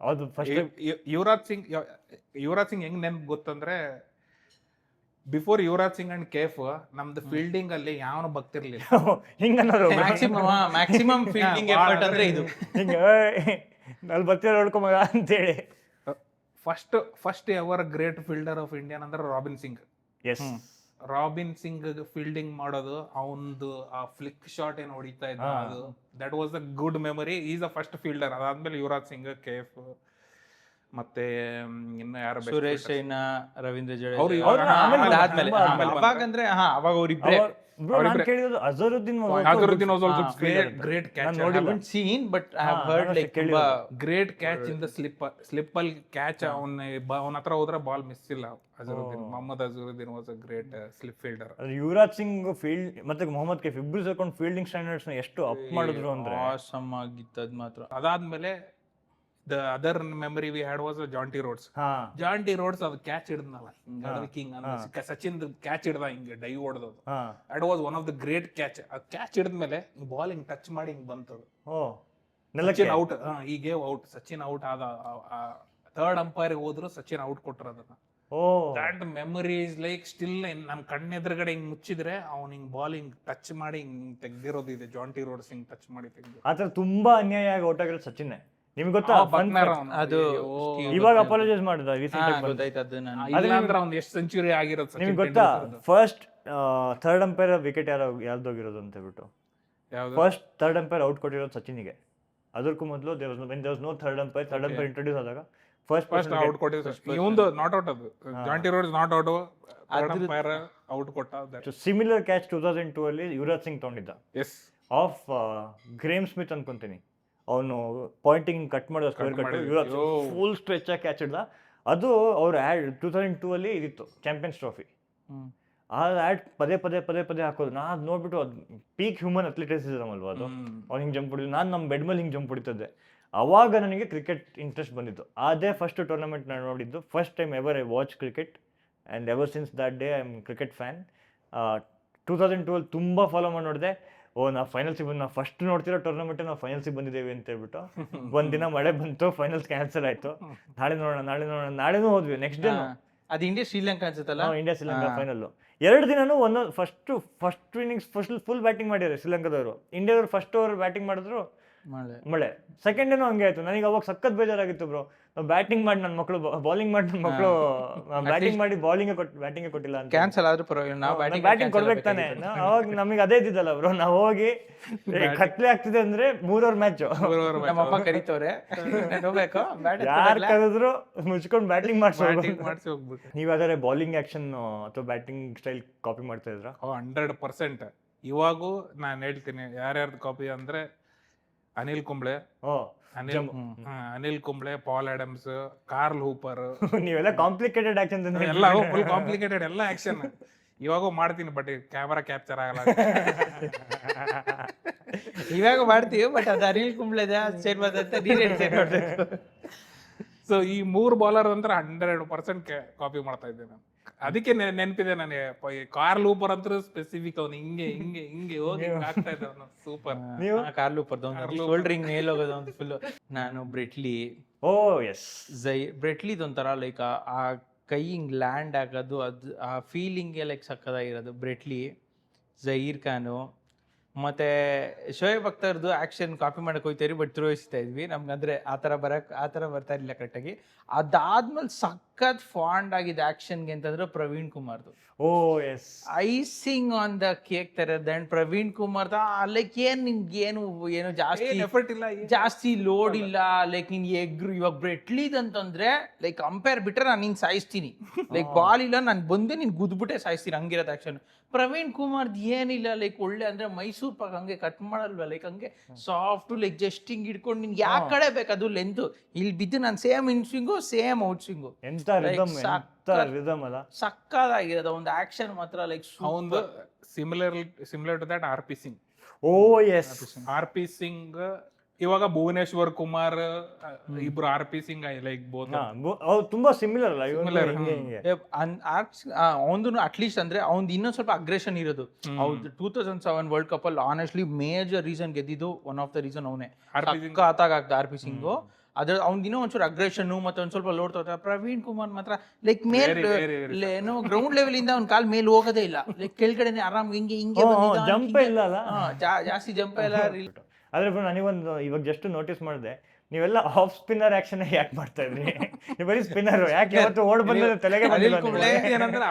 ಅದು ಫಸ್ಟ್ ಯುವರಾಜ್ ಸಿಂಗ್ ಹೆಂಗ್ ನೆನ್ಪು ಗೊತ್ತಂದ್ರೆ, ಬಿಫೋರ್ ಯುವರಾಜ್ ಸಿಂಗ್ ಅಂಡ್ ಕೇಫ್ ನಮ್ದು ಫೀಲ್ಡಿಂಗ್ ಅಲ್ಲಿ ಯಾವನು ಬರ್ತಿರ್ಲಿಲ್ಲ. ಮ್ಯಾಕ್ಸಿಮಮ್ ಫೀಲ್ಡಿಂಗ್ ಎಫರ್ಟ್ ಅಂದ್ರೆ ಇದು. ಅಲ್ಲಿ ಬರ್ತೀರ ನೋಡ್ಕೊ ಮಗ ಅಂತೇಳಿ. First ever great fielder of Indian ಅಂದ್ರೆ Robin Singh. Robin Singh fielding ಮಾಡೋದು, ಅವನದು ಆ ಫ್ಲಿಕ್ ಶಾಟ್ ಏನು ಹೊಡಿತಾ ಇದ್ದ ಅದು, that was a good memory. Is a first fielder. ಅದಾದ್ಮೇಲೆ ಯುವರಾಜ್ ಸಿಂಗ್, ಕೇಫ್, ಮತ್ತೆ ಇನ್ನು ಯಾರು best ಸುರೇಶ್ fielders? ರೈನಾ, ರವೀಂದ್ರ ಅವ್ರು ಜಡೇಜಾ, ಇವಾಗ ಅದಾದ್ಮೇಲೆ ಆಮೇಲೆ ಅವಾಗ ಅಂದ್ರೆ ಅವಾಗ ಅವ್ರಿಬ್ರೆ. ನಾನು ಕೇಳಿರೋದು ಅಜರುದ್ದೀನ್ ಅಜರುದ್ದೀನ್ was also ಹಾ, great catch. ನಾನು ನೋಡಿ haven't seen but I have heard ನಾನು like ಕೇಳಿರೋದು. ತುಂಬಾ great catch in the slip ಅಲ್ಲಿ ಕ್ಯಾಚ್ ಅವನ ಹತ್ರ ಹೋದ್ರೆ ಬಾಲ್ ಮಿಸ್ ಇಲ್ಲ. Azharuddin Mohammad Azharuddin was a great slip fielder. Yuvraj Singh field ಮತ್ತೆ ಮೊಹಮ್ಮದ್ ಕೈಫ್ ಇಬ್ರು ಸೇರ್ಕೊಂಡು ಫೀಲ್ಡಿಂಗ್ ಸ್ಟ್ಯಾಂಡರ್ಡ್ಸ್ ನ ಎಷ್ಟು ಅಪ್ ಮಾಡಿದ್ರು ಅಂದ್ರೆ awesome ಆಗಿತ್ತು ಅದ್ ಮಾತ್ರ. ಅದಾದ್ಮೇಲೆ the other memory we had was Jonty Rhodes. ಹಾ ಜಾಂಟಿ ರೋಡ್ಸ್ ಅದು ಕ್ಯಾಚ್ ಹಿಡಿದ್ನಲ್ಲ ಸಚಿನ್ ಕ್ಯಾಚ್ ಹಿಡ್ದ ಹಿಂಗೆ ಡೈ ಹೊಡೆದದು. ಹಾ that was one of the great catch. ಆ ಕ್ಯಾಚ್ ಹಿಡಿದ್ಮೇಲೆ ಬಾಲ್ ಹಿಂಗ್ ಟಚ್ ಮಾಡಿ ಹಿಂಗ್ ಬಂತದು. ಓ ನೆಲಕ್ಕೆ Sachin out. He gave out. Sachin out ಆದ. ಥರ್ಡ್ ಅಂಪೈರ್ ಹೋದ್ರು ಸಚಿನ್ ಔಟ್ ಕೊಟ್ರು ಅದನ್ನ. ಓ that memory is like still ನಮ್ ಕಣ್ಣೆದುರುಗಡೆ ಹಿಂಗ್ ಮುಚ್ಚಿದ್ರೆ ಅವ್ನ್ ಹಿಂಗ್ ಬಾಲ್ ಹಿಂಗ್ ಟಚ್ ಮಾಡಿ ಹಿಂಗ್ ತೆಗ್ದಿರೋದು ಇದೆ. ಜಾಂಟಿ ರೋಡ್ಸ್ ಹಿಂಗ್ ಟಚ್ ಮಾಡಿ ತೆಗ್ದಿರೋ. ಆತರ ತುಂಬಾ ಅನ್ಯಾಯ ಆಗಿ ಔಟ್ ಆಗಿರೋದು ಸಚಿನ್. ನಿಮ್ಗೆ ಗೊತ್ತಾ ಅದು ಇವಾಗ ಅಪಾಲಜೈಸ್ ಮಾಡಿದ ರೀಸೆಂಟ್ ಆಗಿ ಗೊತ್ತಾಯ್ತು ಅದು ನಾನು. ಇಲ್ಲಾಂದ್ರೆ ಅವ್ನ್ ಎಷ್ಟು ಸೆಂಚುರಿ ಆಗಿರೋದು ನಿಮ್ಗೆ ಗೊತ್ತಾ ಫಸ್ಟ್ ಥರ್ಡ್ ಅಂಪೈರ್ ವಿಕೆಟ್ ಯಾರ್ದೋಗಿರೋದು ಅಂತ ಹೇಳ್ಬಿಟ್ಟು ಫಸ್ಟ್ ಥರ್ಡ್ ಅಂಪೈರ್ ಔಟ್ ಕೊಟ್ಟಿರೋದು ಸಚಿನ್ಗೆ. ಅದಕ್ಕೂ ಮೊದಲು ನೋ ಥರ್ಡ್ ಅಂಪೈರ್ ಇಂಟ್ರೊಡ್ಯೂಸ್ ಆದಾಗ ಫಸ್ಟ್ ಔಟ್ ಕೊಟ್ಟಿದ್ದು ಇವಂದು ನಾಟ್ ಔಟ್. ಅದು Jonty Rhodes not out. Third umpire out ಕೊಟ್ಟ. ಸಿಮಿಲರ್ ಕ್ಯಾಚ್ 2002 ಅಲ್ಲಿ ಯುವರಾಜ್ ಸಿಂಗ್ ತಗೊಂಡಿದ್ದ ಎಸ್ ಆಫ್ ಗ್ರೇಮ್ ಸ್ಮಿತ್ ಅನ್ಕೊಂತೀನಿ. ಅವನು ಪಾಯಿಂಟಿಂಗ್ ಕಟ್ ಮಾಡಿದ square cut Yuvraj full stretch ಆಗಿ ಕ್ಯಾಚ್ ಹಿಡ್ದ. ಅದು ಅವ್ರ ಆ್ಯಡ್ 2002 ಅಲ್ಲಿ ಇದಿತ್ತು ಚಾಂಪಿಯನ್ಸ್ ಟ್ರೋಫಿ. ಆ ಆ್ಯಡ್ ಪದೇ ಪದೇ ಪದೇ ಪದೇ ಹಾಕೋದು. ನಾ ಅದು ನೋಡ್ಬಿಟ್ಟು ಅದು ಪೀಕ್ ಹ್ಯೂಮನ್ ಅಥ್ಲೆಟಿಸಿಸಮ್ ಅಲ್ವಾ ಅದು. ಅವ್ನು ಹಿಂಗೆ ಜಂಪ್ ಹೊಡಿದ್ರು, ನಾನು ನಮ್ಮ ಬೆಡ್ ಮೇಲೆ ಹಿಂಗೆ ಜಂಪ್ ಹೊಡಿತಿದ್ದೆ. ಅವಾಗ ನನಗೆ ಕ್ರಿಕೆಟ್ ಇಂಟ್ರೆಸ್ಟ್ ಬಂದಿತ್ತು. ಅದೇ ಫಸ್ಟ್ ಟೂರ್ನಮೆಂಟ್ ನಾನು ನೋಡಿದ್ದು. First time ever I watch cricket and ever since that day I am cricket fan. 2002 ತುಂಬ ಫಾಲೋ ಮಾಡಿ ನೋಡಿದೆ. ನಾ ಫೈನಲ್ಸಿಗೆ ಬಂದು ನಾವು ಫಸ್ಟ್ ನೋಡ್ತಿರೋ ಟೂರ್ನಮೆಂಟ್ ನಾವು ಫೈನಲ್ಸಿಗೆ ಬಂದಿದ್ದೇವೆ ಅಂತ ಹೇಳ್ಬಿಟ್ಟು ಒಂದಿನ ಮಳೆ ಬಂತು, ಫೈನಲ್ಸ್ ಕ್ಯಾನ್ಸಲ್ ಆಯಿತು. ನಾಳೆನೂ ಹೋದ್ವಿ. ನೆಕ್ಸ್ಟ್ ಡೇ ಅದು ಇಂಡಿಯಾ ಶ್ರೀಲಂಕಾ ಅನ್ಸುತ್ತಲ್ಲ. ಇಂಡಿಯಾ ಶ್ರೀಲಂಕಾ ಫೈನಲ್ಲು 2 ದಿನನೂ ಒಂದೊಂದು ಫಸ್ಟ್ ಇನ್ನಿಂಗ್ಸ್ ಫುಲ್ ಬ್ಯಾಟಿಂಗ್ ಮಾಡಿದ್ದಾರೆ ಶ್ರೀಲಂಕಾದವರು. ಇಂಡಿಯಾದವ್ರು ಫಸ್ಟ್ ಓವರ್ ಬ್ಯಾಟಿಂಗ್ ಮಾಡಿದ್ರು, ಮಳೆ. ಸೆಕೆಂಡ್ ಡೇನೂ ಹಂಗೆ ಆಯ್ತು. ನನಗೆ ಅವಾಗ ಸಖತ್ ಬೇಜಾರಾಗಿತ್ತು ಬ್ರೋ. ಬ್ಯಾಟಿಂಗ್ ಮಾಡಿ ನನ್ನ ಮಕ್ಕಳು, ಬೌಲಿಂಗ್ ಮಾಡಿ ನನ್ನ ಮಕ್ಕಳು ಬ್ಯಾಟಿಂಗ್ ಮಾಡಿ ಬ್ಯಾಟಿಂಗ್ ಕೊಟ್ಟಿಲ್ಲ ಅಂತ. ಕ್ಯಾನ್ಸಲ್ ಆದ್ರೂ ಪರವಾಗಿಲ್ಲ, ನಾವು ಬ್ಯಾಟಿಂಗ್ ಕೊಡ್ಬೇಕು ತಾನೆ. ಅವಾಗ ನಮಗೆ ಅದೇ ಇದ್ದಿದ್ದಲ್ಲ ಬ್ರೋ. ನಾವು ಹೋಗಿ ಕತ್ಲೆ ಆಗ್ತಿದೆ ಅಂದ್ರೆ 3 ಓವರ್ ಮ್ಯಾಚ್. ನಮ್ಮಪ್ಪ ಕರೀತವ್ರೆ ಹೋಗ್ಬೇಕು, ಯಾರು ಕರೆದ್ರು ಮುಚ್ಕೊಂಡು ಬ್ಯಾಟಿಂಗ್ ಮಾಡಿಸಿ ಹೋಗ್ಬೇಕು. ನೀವು ಯಾವ್ದಾರೆ ಬೌಲಿಂಗ್ ಆಕ್ಷನ್ ಅಥವಾ ಬ್ಯಾಟಿಂಗ್ ಸ್ಟೈಲ್ ಕಾಪಿ ಮಾಡ್ತಾ ಇದ್ರ? 100%. ಇವಾಗೂ ನಾನು ಹೇಳ್ತೀನಿ ಯಾರ್ಯಾರ್ದು ಕಾಪಿ ಅಂದ್ರೆ Anil Kumble, Anil Kumble, Paul Adams, Carl Hooper. ನೀವೆಲ್ಲ ಕಾಂಪ್ಲಿಕೇಟೆಡ್ ಆಕ್ಷನ್ ಎಲ್ಲ ಫುಲ್ ಕಾಂಪ್ಲಿಕೇಟೆಡ್ ಎಲ್ಲ ಆಕ್ಷನ್ ಇವಾಗೂ ಮಾಡ್ತೀನಿ. ಬಟ್ ಕ್ಯಾಮರಾ ಕ್ಯಾಪ್ಚರ್ ಆಗಲ್ಲ. ಇವಾಗ ಮಾಡ್ತೀವಿ, ಬಟ್ ಅದು ಅನಿಲ್ ಕುಂಬ್ಳೆದ ಸೈಡ್ ಬಂದಂತ ನೋಡ್ಬೇಕು. ಸೊ ಈ 3 ಬೌಲರ್ ಅಂದ್ರೆ 100% ಕಾಪಿ ಮಾಡ್ತಾ ಇದ್ದೆ ನಾನು. ಅದಕ್ಕೆ ನೆನಪಿದೆ ನನಗೆ. ಕಾರ್ಲ್ ಹೂಪರ್ ಅಂತೂ ಸ್ಪೆಸಿಫಿಕ್. ಅವ್ನು ಹಿಂಗೆ ಹಿಂಗೆ ಹಿಂಗೆ ಹೋಗಿ ಆಗ್ತಾ ಇದ್ದ ಅವನು. ಸೂಪರ್. ನೀವು ಕಾರ್ಲ್ ಹೂಪರ್ ಶೋಲ್ಡರಿಂಗ್ ಮೇಲ್ ಹೋಗೋದು ಒಂದು ಫುಲ್. ನಾನು ಬ್ರೆಟ್ಲಿ. ಓ ಎಸ್. ಬ್ರೆಟ್ಲಿದ್ ಒಂಥರ ಲೈಕ್ ಆ ಕೈ ಹಿಂಗ್ ಲ್ಯಾಂಡ್ ಆಗೋದು, ಅದು ಆ ಫೀಲಿಂಗ್ಗೆ ಲೈಕ್ ಸಕ್ಕದಾಗಿರೋದು. ಬ್ರೆಟ್ಲಿ, ಜಹೀರ್ ಖಾನು ಮತ್ತೆ ಶೋಯಬ್ ಅಖ್ತರ್ದು ಆಕ್ಷನ್ ಕಾಪಿ ಮಾಡಕ್ ಹೋಗ್ತೀವಿ, ಬಟ್ ತ್ರೋಯಿಸ್ತಾ ಇದ್ವಿ. ನಮ್ಗಂದ್ರೆ ಆ ಥರ ಬರ್ತಾ ಇರಲಿಲ್ಲ ಕರೆಕ್ಟಾಗಿ. ಅದಾದ್ಮೇಲೆ ಸಖತ್ ಫಾಂಡ್ ಆಗಿದ್ದ ಆಕ್ಷನ್ಗೆ ಅಂತಂದ್ರೆ ಪ್ರವೀಣ್ ಕುಮಾರ್ದು. Oh yes. Icing on the cake ತರದ್. ಅಂಡ್ ಪ್ರವೀಣ್ ಕುಮಾರ್ ಲೈಕ್ ನಿನ್ಗೇನು ಜಾಸ್ತಿ ಎಫರ್ಟ್ ಇಲ್ಲ, ಜಾಸ್ತಿ ಲೋಡ್ ಇಲ್ಲ. ಲೈಕ್ ನೀನ್ ಇವಾಗ ಬ್ರೆಟ್ಲಿದ್ ಅಂತಂದ್ರೆ ಲೈಕ್ ಅಂಪೈರ್ ಬಿಟ್ರೆ ನಾನು ನಿನ್ ಸಾಯಿಸ್ತೀನಿ. ಲೈಕ್ ಬಾಲ್ ಇಲ್ಲ, ನಾನು ಬಂದು ನೀನ್ ಗುದ್ಬಿಟ್ಟೆ ಸಾಯಿಸ್ತೀನಿ, ಹಂಗಿರೋದು ಆಕ್ಷನ್. ಪ್ರವೀಣ್ ಕುಮಾರ್ದು ಏನಿಲ್ಲ, ಲೈಕ್ ಒಳ್ಳೆ ಅಂದ್ರೆ ಮೈಸೂರ್ ಪಾಕ್ ಹಂಗೆ ಕಟ್ ಮಾಡಲ್ವ, ಲೈಕ್ ಹಂಗೆ ಸಾಫ್ಟ್, ಲೈಕ್ ಜಸ್ಟ್ ಹಿಂಗ್ ಹಿಡ್ಕೊಂಡು ನಿನ್ಗೆ ಯಾವ ಕಡೆ ಬೇಕದು ಲೆಂತ್ ಇಲ್ಲಿ ಬಿದ್ದು ನಾನು same in swing same out swing. ಸಕ್ಕದಾಗಿರೋದು ಒಂದು ಆಕ್ಷನ್ ಮಾತ್ರ. ಲೈಕ್ ಒಂದು similar to that R P Singh. Oh yes. R P Singh ಇವಾಗ ಭುವನೇಶ್ವರ್ ಕುಮಾರ್ ಇಬ್ರು R P Singh like both ತುಂಬಾ ಸಿಮಿಲರ್ ಅಲ್ಲ. ಅವನು ಅಟ್ಲೀಸ್ಟ್ ಅಂದ್ರೆ ಅವ್ನು ಇನ್ನೊಂದ್ ಸ್ವಲ್ಪ ಅಗ್ರೆಷನ್ ಇರೋದು. ಅವ್ದು 2007 ವರ್ಲ್ಡ್ ಕಪ್ ಅಲ್ಲಿ ಆನೆಸ್ಟ್ಲಿ ಮೇಜರ್ ರೀಸನ್ ಗೆದ್ದಿದ್ದು, ಒನ್ ಆಫ್ ದ ರೀಸನ್ ಅವನೇ. ಸಖತ್ತಾಗ್ತದೆ ಆರ್ ಪಿ ಸಿಂಗು. ಅದ್ರ ಅವ್ನ್ ಇನ್ನೂ ಒಂಚೂರು ಅಗ್ರೆಷನ್ ಮತ್ತೆ ಒಂದ್ ಸ್ವಲ್ಪ ಲೋಡ್ ತಗೋತಾರೆ. ಪ್ರವೀಣ್ ಕುಮಾರ್ ಮಾತ್ರ ಲೈಕ್ ಏನೋ ಗ್ರೌಂಡ್ ಲೆವೆಲ್ ಇಂದ ಅವ್ನ ಕಾಲ್ ಮೇಲೆ ಹೋಗೋದೇ ಇಲ್ಲ. ಲೈಕ್ ಕೆಳಗಡೆನೆ ಆರಾಮ್ ಹಿಂಗೆ ಹಿಂಗೆ ಜಂಪ್ ಇಲ್ಲ ಅಲ್ಲ, ಜಾಸ್ತಿ ಜಂಪ್ ಇಲ್ಲ. ಆದ್ರೆ ನನಗೊಂದು ಇವಾಗ ಜಸ್ಟ್ ನೋಟಿಸ್ ಮಾಡಿದೆ, ನೀವೆಲ್ಲ ಆಫ್ ಸ್ಪಿನ್ನರ್ ಆಕ್ಷನ್ ಯಾಕೆ ಮಾಡ್ತಾ ಇದ್ರಿ? ನೀವು ಬರೀ ಸ್ಪಿನ್ನರ್, ಯಾಕೆ ಯಾವತ್ತು ಓಡ್ ಬಂದ ತಲೆಗೆ ಬಂದಿಲ್ಲ ನಿಮ್ಗೆ? ಏನಂದ್ರೆ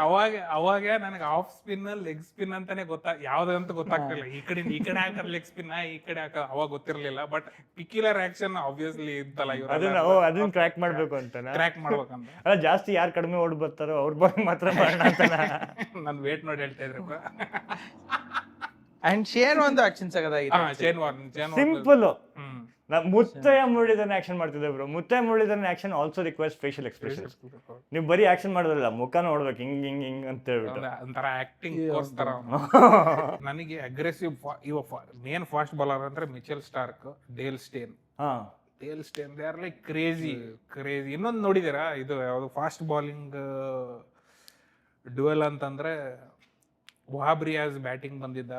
ಅವಾಗ ನನಗೆ ಆಫ್ ಸ್ಪಿನ್ ಲೆಗ್ ಸ್ಪಿನ್ ಅಂತಾನೆ ಯಾವ್ದಂತ ಗೊತ್ತಾಗ್ತಿಲ್ಲ. ಈ ಕಡೆ ಹಾಕರ್ ಲೆಗ್ ಸ್ಪಿನ್, ಈ ಕಡೆ ಹಾಕ ಅವಾಗ ಗೊತ್ತಿರ್ಲಿಲ್ಲ. ಬಟ್ ಪಿಕ್ಯುಲರ್ ಆಕ್ಷನ್ ಆಬ್ವಿಯಸ್ಲಿ ಇತ್ತಲ್ಲ, ಅದನ್ನ ಕ್ರ್ಯಾಕ್ ಮಾಡ್ಬೇಕು ಅಂತ ಕ್ರ್ಯಾಕ್ ಮಾಡ್ಬೇಕಂತ. ಅಲ್ಲ, ಜಾಸ್ತಿ ಯಾರು ಕಡಿಮೆ ಓಡ್ ಬರ್ತಾರೋ ಅವ್ರ ಬಗ್ಗೆ ಮಾತ್ರ ಮಾಡೋಣ ಅಂತ ನನ್ ವೇಟ್ ನೋಡಿ ಹೇಳ್ತಾ ಇದ್ರಪ್ಪ. ಅಂಡ್ ಶೇನ್ ಒಂದು ಆಕ್ಷನ್ ಸಗದಾಗಿದೆ. ಸಿಂಪಲ್. ಮುತ್ತಯ್ಯ ಮುರಳೀಧರನ್ ಆಕ್ಷನ್ ಮಾಡ್ತಿದ್ದೆ bro. Muttiah Muralitharan action also request facial expression. ನೀವು ಬರೀ ಆಕ್ಷನ್ ಮಾಡೋದಿಲ್ಲ, ಮುಖ ನೋಡ್ಬೇಕು ಹಿಂಗ್ ಹಿಂಗ್ ಹಿಂಗ್ ಅಂತ ಹೇಳ್ಬಿಟ್ಟು. ಒಂಥರ ಆಕ್ಟಿಂಗ್ ಕೋರ್ಸ್ ತರ. ನನಗೆ ಅಗ್ರೆಸಿವ್ ಮೇನ್ ಫಾಸ್ಟ್ ಬಾಲರ್ ಅಂದ್ರೆ Mitchell Starc, Dale Steyn. They are like crazy. ಇನ್ನೊಂದು ನೋಡಿದೀರಾ, ಇದು ಯಾವ್ದು ಫಾಸ್ಟ್ ಬಾಲಿಂಗ್ ಡ್ಯುಯಲ್ ಅಂತಂದ್ರೆ ವಹಾಬ್ ರಿಯಾಜ್ ಬ್ಯಾಟಿಂಗ್ ಬಂದಿದ್ದ.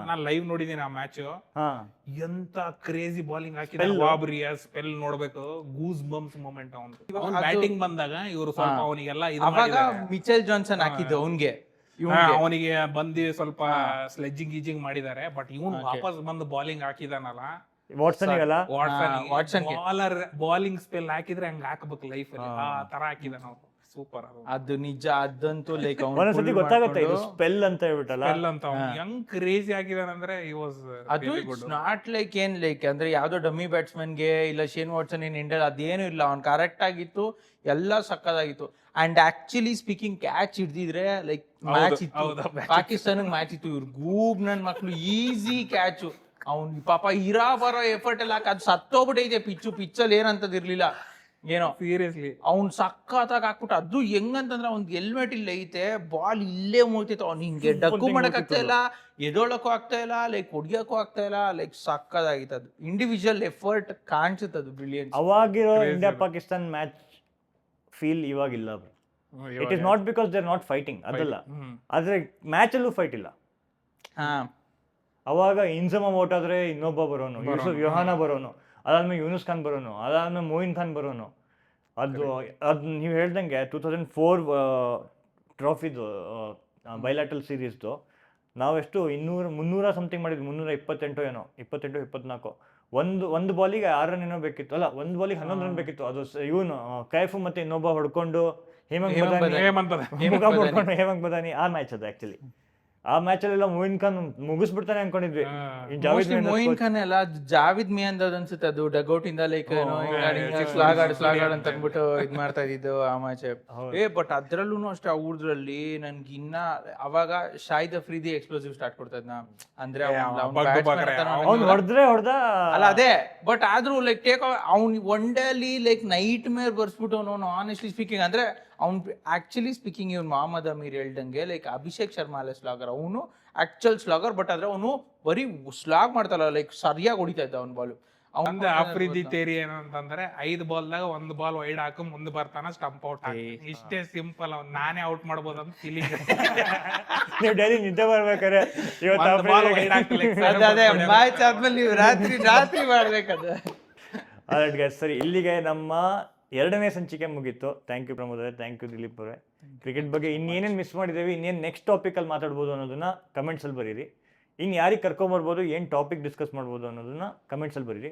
ನಾನ್ ಲೈವ್ ನೋಡಿದೀನಿ ಆ ಮ್ಯಾಚ್. ಎಂತ ಕ್ರೇಜಿ ಬಾಲಿಂಗ್ ಹಾಕಿದ ವಹಾಬ್ ರಿಯಾಜ್. ಸ್ಪೆಲ್ ನೋಡ್ಬೇಕು, ಗೂಸ್ ಬಂಪ್ಸ್ ಮೂಮೆಂಟ್. ಅವ್ನು ಬ್ಯಾಟಿಂಗ್ ಬಂದಾಗ ಇವರು ಸ್ವಲ್ಪ ಅವನಿಗೆಲ್ಲ ಮಿಚೆಲ್ ಜಾನ್ಸನ್ ಹಾಕಿದ್ದು ಅವನಿಗೆ ಬಂದು ಸ್ವಲ್ಪ ಸ್ಲೆಡ್ಜಿಂಗ್ ಗೀಜಿಂಗ್ ಮಾಡಿದ್ದಾರೆ. ಬಟ್ ಇವನು ವಾಪಸ್ ಬಂದು ಬಾಲಿಂಗ್ ಹಾಕಿದಾನಲ್ಲ, ವಾಟ್ಸನ್ ಬಾಲಿಂಗ್ ಸ್ಪೆಲ್ ಹಾಕಿದ್ರೆ ಹಂಗ ಹಾಕಬೇಕು ಲೈಫ್ ಅಲ್ಲಿ, ಆ ತರ ಹಾಕಿದ ನಾವು. ಸೂಪರ್ ಅದು ನಿಜ. ಅದಂತೂ ಲೈಕ್ ಒಂದೊಂದ್ಸತಿ ಗೊತ್ತಾಗುತ್ತೆ ಇದು ಸ್ಪೆಲ್ ಅಂತ ಹೇಳ್ಬಿಟ್ಟಲ್ಲ, ಸ್ಪೆಲ್ ಅಂತ. ಹೆಂಗ್ ಕ್ರೇಜಿ ಆಗಿದಾನಂದ್ರೆ ಅದು ನಾಟ್ ಲೈಕ್ ಏನ್ ಲೈಕ್ ಅಂದ್ರೆ ಯಾವ್ದೋ ಡಮ್ಮಿ ಬ್ಯಾಟ್ಸ್ಮನ್ ಗೆ ಇಲ್ಲ ಶೇನ್ ವಾಟ್ಸನ್ ಇನ್ ಇಂಡಿಯಾ ಅದೇನು ಇಲ್ಲ. ಅವ್ನ್ ಕರೆಕ್ಟ್ ಆಗಿತ್ತು, ಎಲ್ಲ ಸಕ್ಕದಾಗಿತ್ತು. ಅಂಡ್ ಆಕ್ಚುಲಿ ಸ್ಪೀಕಿಂಗ್ ಕ್ಯಾಚ್ ಹಿಡ್ದಿದ್ರೆ ಲೈಕ್ ಮ್ಯಾಚ್ ಇತ್ತು, ಪಾಕಿಸ್ತಾನ ಮ್ಯಾಚ್ ಇತ್ತು. ಇವ್ರ ಗೂಬ್ ನನ್ ಮಕ್ಳು ಈಸಿ ಕ್ಯಾಚು. ಅವ್ನ್ ಪಾಪ ಇರಾ ಬರೋ ಎಫರ್ಟ್ ಎಲ್ಲ ಅದು ಸತ್ತೋಗ್ಬಿಟ್ಟೈತೆ. ಪಿಚ್ಚಲ್ಲಿ ಏನಂತದ್ ಇರ್ಲಿಲ್ಲ ಏನೋ, ಸೀರಿಯಸ್ಲಿ ಅವ್ನ್ ಸಕ್ಕತ್ತಾಗ ಹಾಕ್ಬಿಟ್ಟು. ಅದು ಹೆಂಗಂತಂದ್ರೆ ಅವ್ನ್ ಹೆಲ್ಮೆಟ್ ಇಲ್ಲ ಐತೆ, ಬಾಲ್ ಇಲ್ಲೇ ಮುಳ್ತಿತ್ತು. ಅವ್ನು ಹಿಂಗೆ ಡಕ್ಕು ಮಾಡಕ್ ಆಗ್ತಾ ಇಲ್ಲ, ಎದೋಳಕ್ಕೂ ಆಗ್ತಾ ಇಲ್ಲ, ಲೈಕ್ ಹೊಡ್ಯಕ್ಕೂ ಆಗ್ತಾ ಇಲ್ಲ. ಲೈಕ್ ಸಕ್ಕದಾಗಿತ್ತು. ಅದು ಇಂಡಿವಿಜುವಲ್ ಎಫರ್ಟ್ ಕಾಣಿಸುತ್ತೆ, ಅದು ಬ್ರಿಲಿಯನ್ಸ್. ಅವಾಗಿರೋ ಇಂಡಿಯಾ ಪಾಕಿಸ್ತಾನ್ ಮ್ಯಾಚ್ ಫೀಲ್ ಇವಾಗಿಲ್ಲ. It is not because they are not fighting, ಅದಲ್ಲ. ಆದ್ರೆ ಮ್ಯಾಚ್ ಅಲ್ಲೂ ಫೈಟ್ ಇಲ್ಲ. ಅವಾಗ ಇನ್ಸಮ ಔಟ್ ಆದ್ರೆ ಇನ್ನೊಬ್ಬ ಬರೋನು, ಯೂಸುಫ್ ಯೋಹಾನ ಬರೋನು, ಅದಾದ್ಮೇಲೆ ಯೂನುಸ್ ಖಾನ್ ಬರೋನು, ಅದಾದ್ಮೇಲೆ ಮೊಯಿನ್ ಖಾನ್ ಬರೋನು. ಅದು ನೀವು ಹೇಳ್ದಂಗೆ 2004 ಟ್ರೋಫಿದು ಬೈಲಾಟಲ್ ಸೀರೀಸ್ದು ನಾವೆಷ್ಟು 300 ಸಮಥಿಂಗ್ ಮಾಡಿದ್ವಿ. 328 ಏನೋ, 24. ಒಂದು ಬಾಲಿಗೆ 6 ರನ್ ಏನೋ ಬೇಕಿತ್ತು, ಅಲ್ಲ ಒಂದು ಬಾಲಿಗೆ 11 ರನ್ ಬೇಕಿತ್ತು. ಅದು ಇವನು ಕೈಫು ಮತ್ತೆ ಇನ್ನೊಬ್ಬ ಹೊಡ್ಕೊಂಡು ಹೇಮಂತ್ ಬದಾನಿ ಆ ಮ್ಯಾಚ್ ಅದು ಆಕ್ಚುಲಿ. ಆ ಮ್ಯಾಚ್ ಅಲ್ಲೆಲ್ಲ ಮೊಯಿನ್ ಖಾನ್ ಮುಗಿಸ್ಬಿಡ್ತಾನೆ ಅನ್ಕೊಂಡಿದ್ವಿ. ಮೊಯಿನ್ ಖಾನ್ ಎಲ್ಲ ಜಾವಿದ್ ಮಿಯಾನ್ ಅನ್ಸುತ್ತೆ, ಅದು ಡಗ್ಔಟ್ ಇಂದ ಲೈಕ್ ಸ್ಲಾಗ್ ಅಂತ ಅಂದ್ಬಿಟ್ಟು ಇದ್ ಮಾಡ್ತಾ ಇದ್ದಿದ್ದು ಆ ಮ್ಯಾಚ್. ಬಟ್ ಅದ್ರಲ್ಲೂ ಅಷ್ಟೇ ಅವ್ರದ್ರಲ್ಲಿ ನನ್ಗಿನ್ನ ಅವಾಗ ಶಾಹಿದ್ ಅಫ್ರಿದಿ ಎಕ್ಸ್ಪ್ಲೋಸಿವ್ ಸ್ಟಾರ್ಟ್ ಕೊಡ್ತಾ ಇದ್ನ. ಅಂದ್ರೆ ಅಲ್ಲ ಅದೇ, ಬಟ್ ಆದ್ರೂ ಲೈಕ್ ಟೇಕ್ ಅವ್ನ್ ಒನ್ ಡೇ ಅಲ್ಲಿ ಲೈಕ್ ನೈಟ್ ಮೇರ್ ಬರ್ಸ್ಬಿಟ್ಟು ಅವನು ಆನೆಸ್ಟ್ಲಿ ಸ್ಪೀಕಿಂಗ್ ಅಂದ್ರೆ ಅವ್ನು ಆಕ್ಚುಲಿ ಸ್ಪೀಕಿಂಗ್ ಇವ್ನು ಮೊಹಮ್ಮದ್ ಅಮೀರ್ ಹೇಳ್ದಂಗೆ ಲೈಕ್ ಅಭಿಷೇಕ್ ಶರ್ಮಾ ಅಲ್ಲೇ ಸ್ಲಾಗರ್, ಅವನು ಆಕ್ಚುಲ್ ಸ್ಲಾಗರ್. ಬಟ್ ಆದ್ರೆ ಅವನು ಬರೀ ಸ್ಲಾಗ್ ಮಾಡ್ತಾರಲ್ಲ, ಲೈಕ್ ಸರಿಯಾಗಿ ಹೊಡಿತಾ ಇದ್ದ ಅವ್ನ ಬಾಲ್. ಅವ್ನ ಅಫ್ರಿದಿ ತೇರಿ ಏನಂತಂದ್ರೆ 5 ಬಾಲ್ದಾಗ 1 ಬಾಲ್ ವೈಡ್ ಹಾಕು ಮುಂದೆ ಬರ್ತಾನ, ಸ್ಟಂಪ್ ಔಟ್. ಇಷ್ಟೇ ಸಿಂಪಲ್. ಅವ್ನು ನಾನೇ ಔಟ್ ಮಾಡ್ಬೋದು ಅಂತ ಫೀಲಿಂಗ್. ನೀವು ಡೈಲಿ ನಿದ್ದೆ ಬರ್ಬೇಕಾರೆ ಮ್ಯಾಚ್ ಆದ್ಮೇಲೆ ನೀವು ರಾತ್ರಿ ಮಾಡ್ಬೇಕದು. ಸರಿ, ಇಲ್ಲಿಗೆ ನಮ್ಮ 2ನೇ ಸಂಚಿಕೆ ಮುಗೀತು. ಥ್ಯಾಂಕ್ ಯು ಪ್ರಮೋದ್ ಅವರೇ, ಥ್ಯಾಂಕ್ ಯು ದಿಲೀಪ್ ಅವರೇ. ಕ್ರಿಕೆಟ್ ಬಗ್ಗೆ ಇನ್ನೇನೇನು ಮಿಸ್ ಮಾಡಿದ್ದೇವೆ, ಇನ್ನೇನು ನೆಕ್ಸ್ಟ್ ಟಾಪಿಕಲ್ಲಿ ಮಾತಾಡ್ಬೋದು ಅನ್ನೋದನ್ನ ಕಮೆಂಟ್ಸಲ್ಲಿ ಬರೀರಿ. ಇನ್ನು ಯಾರಿಗೆ ಕರ್ಕೊಂಬರ್ಬೋದು, ಏನು ಟಾಪಿಕ್ ಡಿಸ್ಕಸ್ ಮಾಡ್ಬೋದು ಅನ್ನೋದನ್ನ ಕಮೆಂಟ್ಸಲ್ಲಿ ಬರೀರಿ.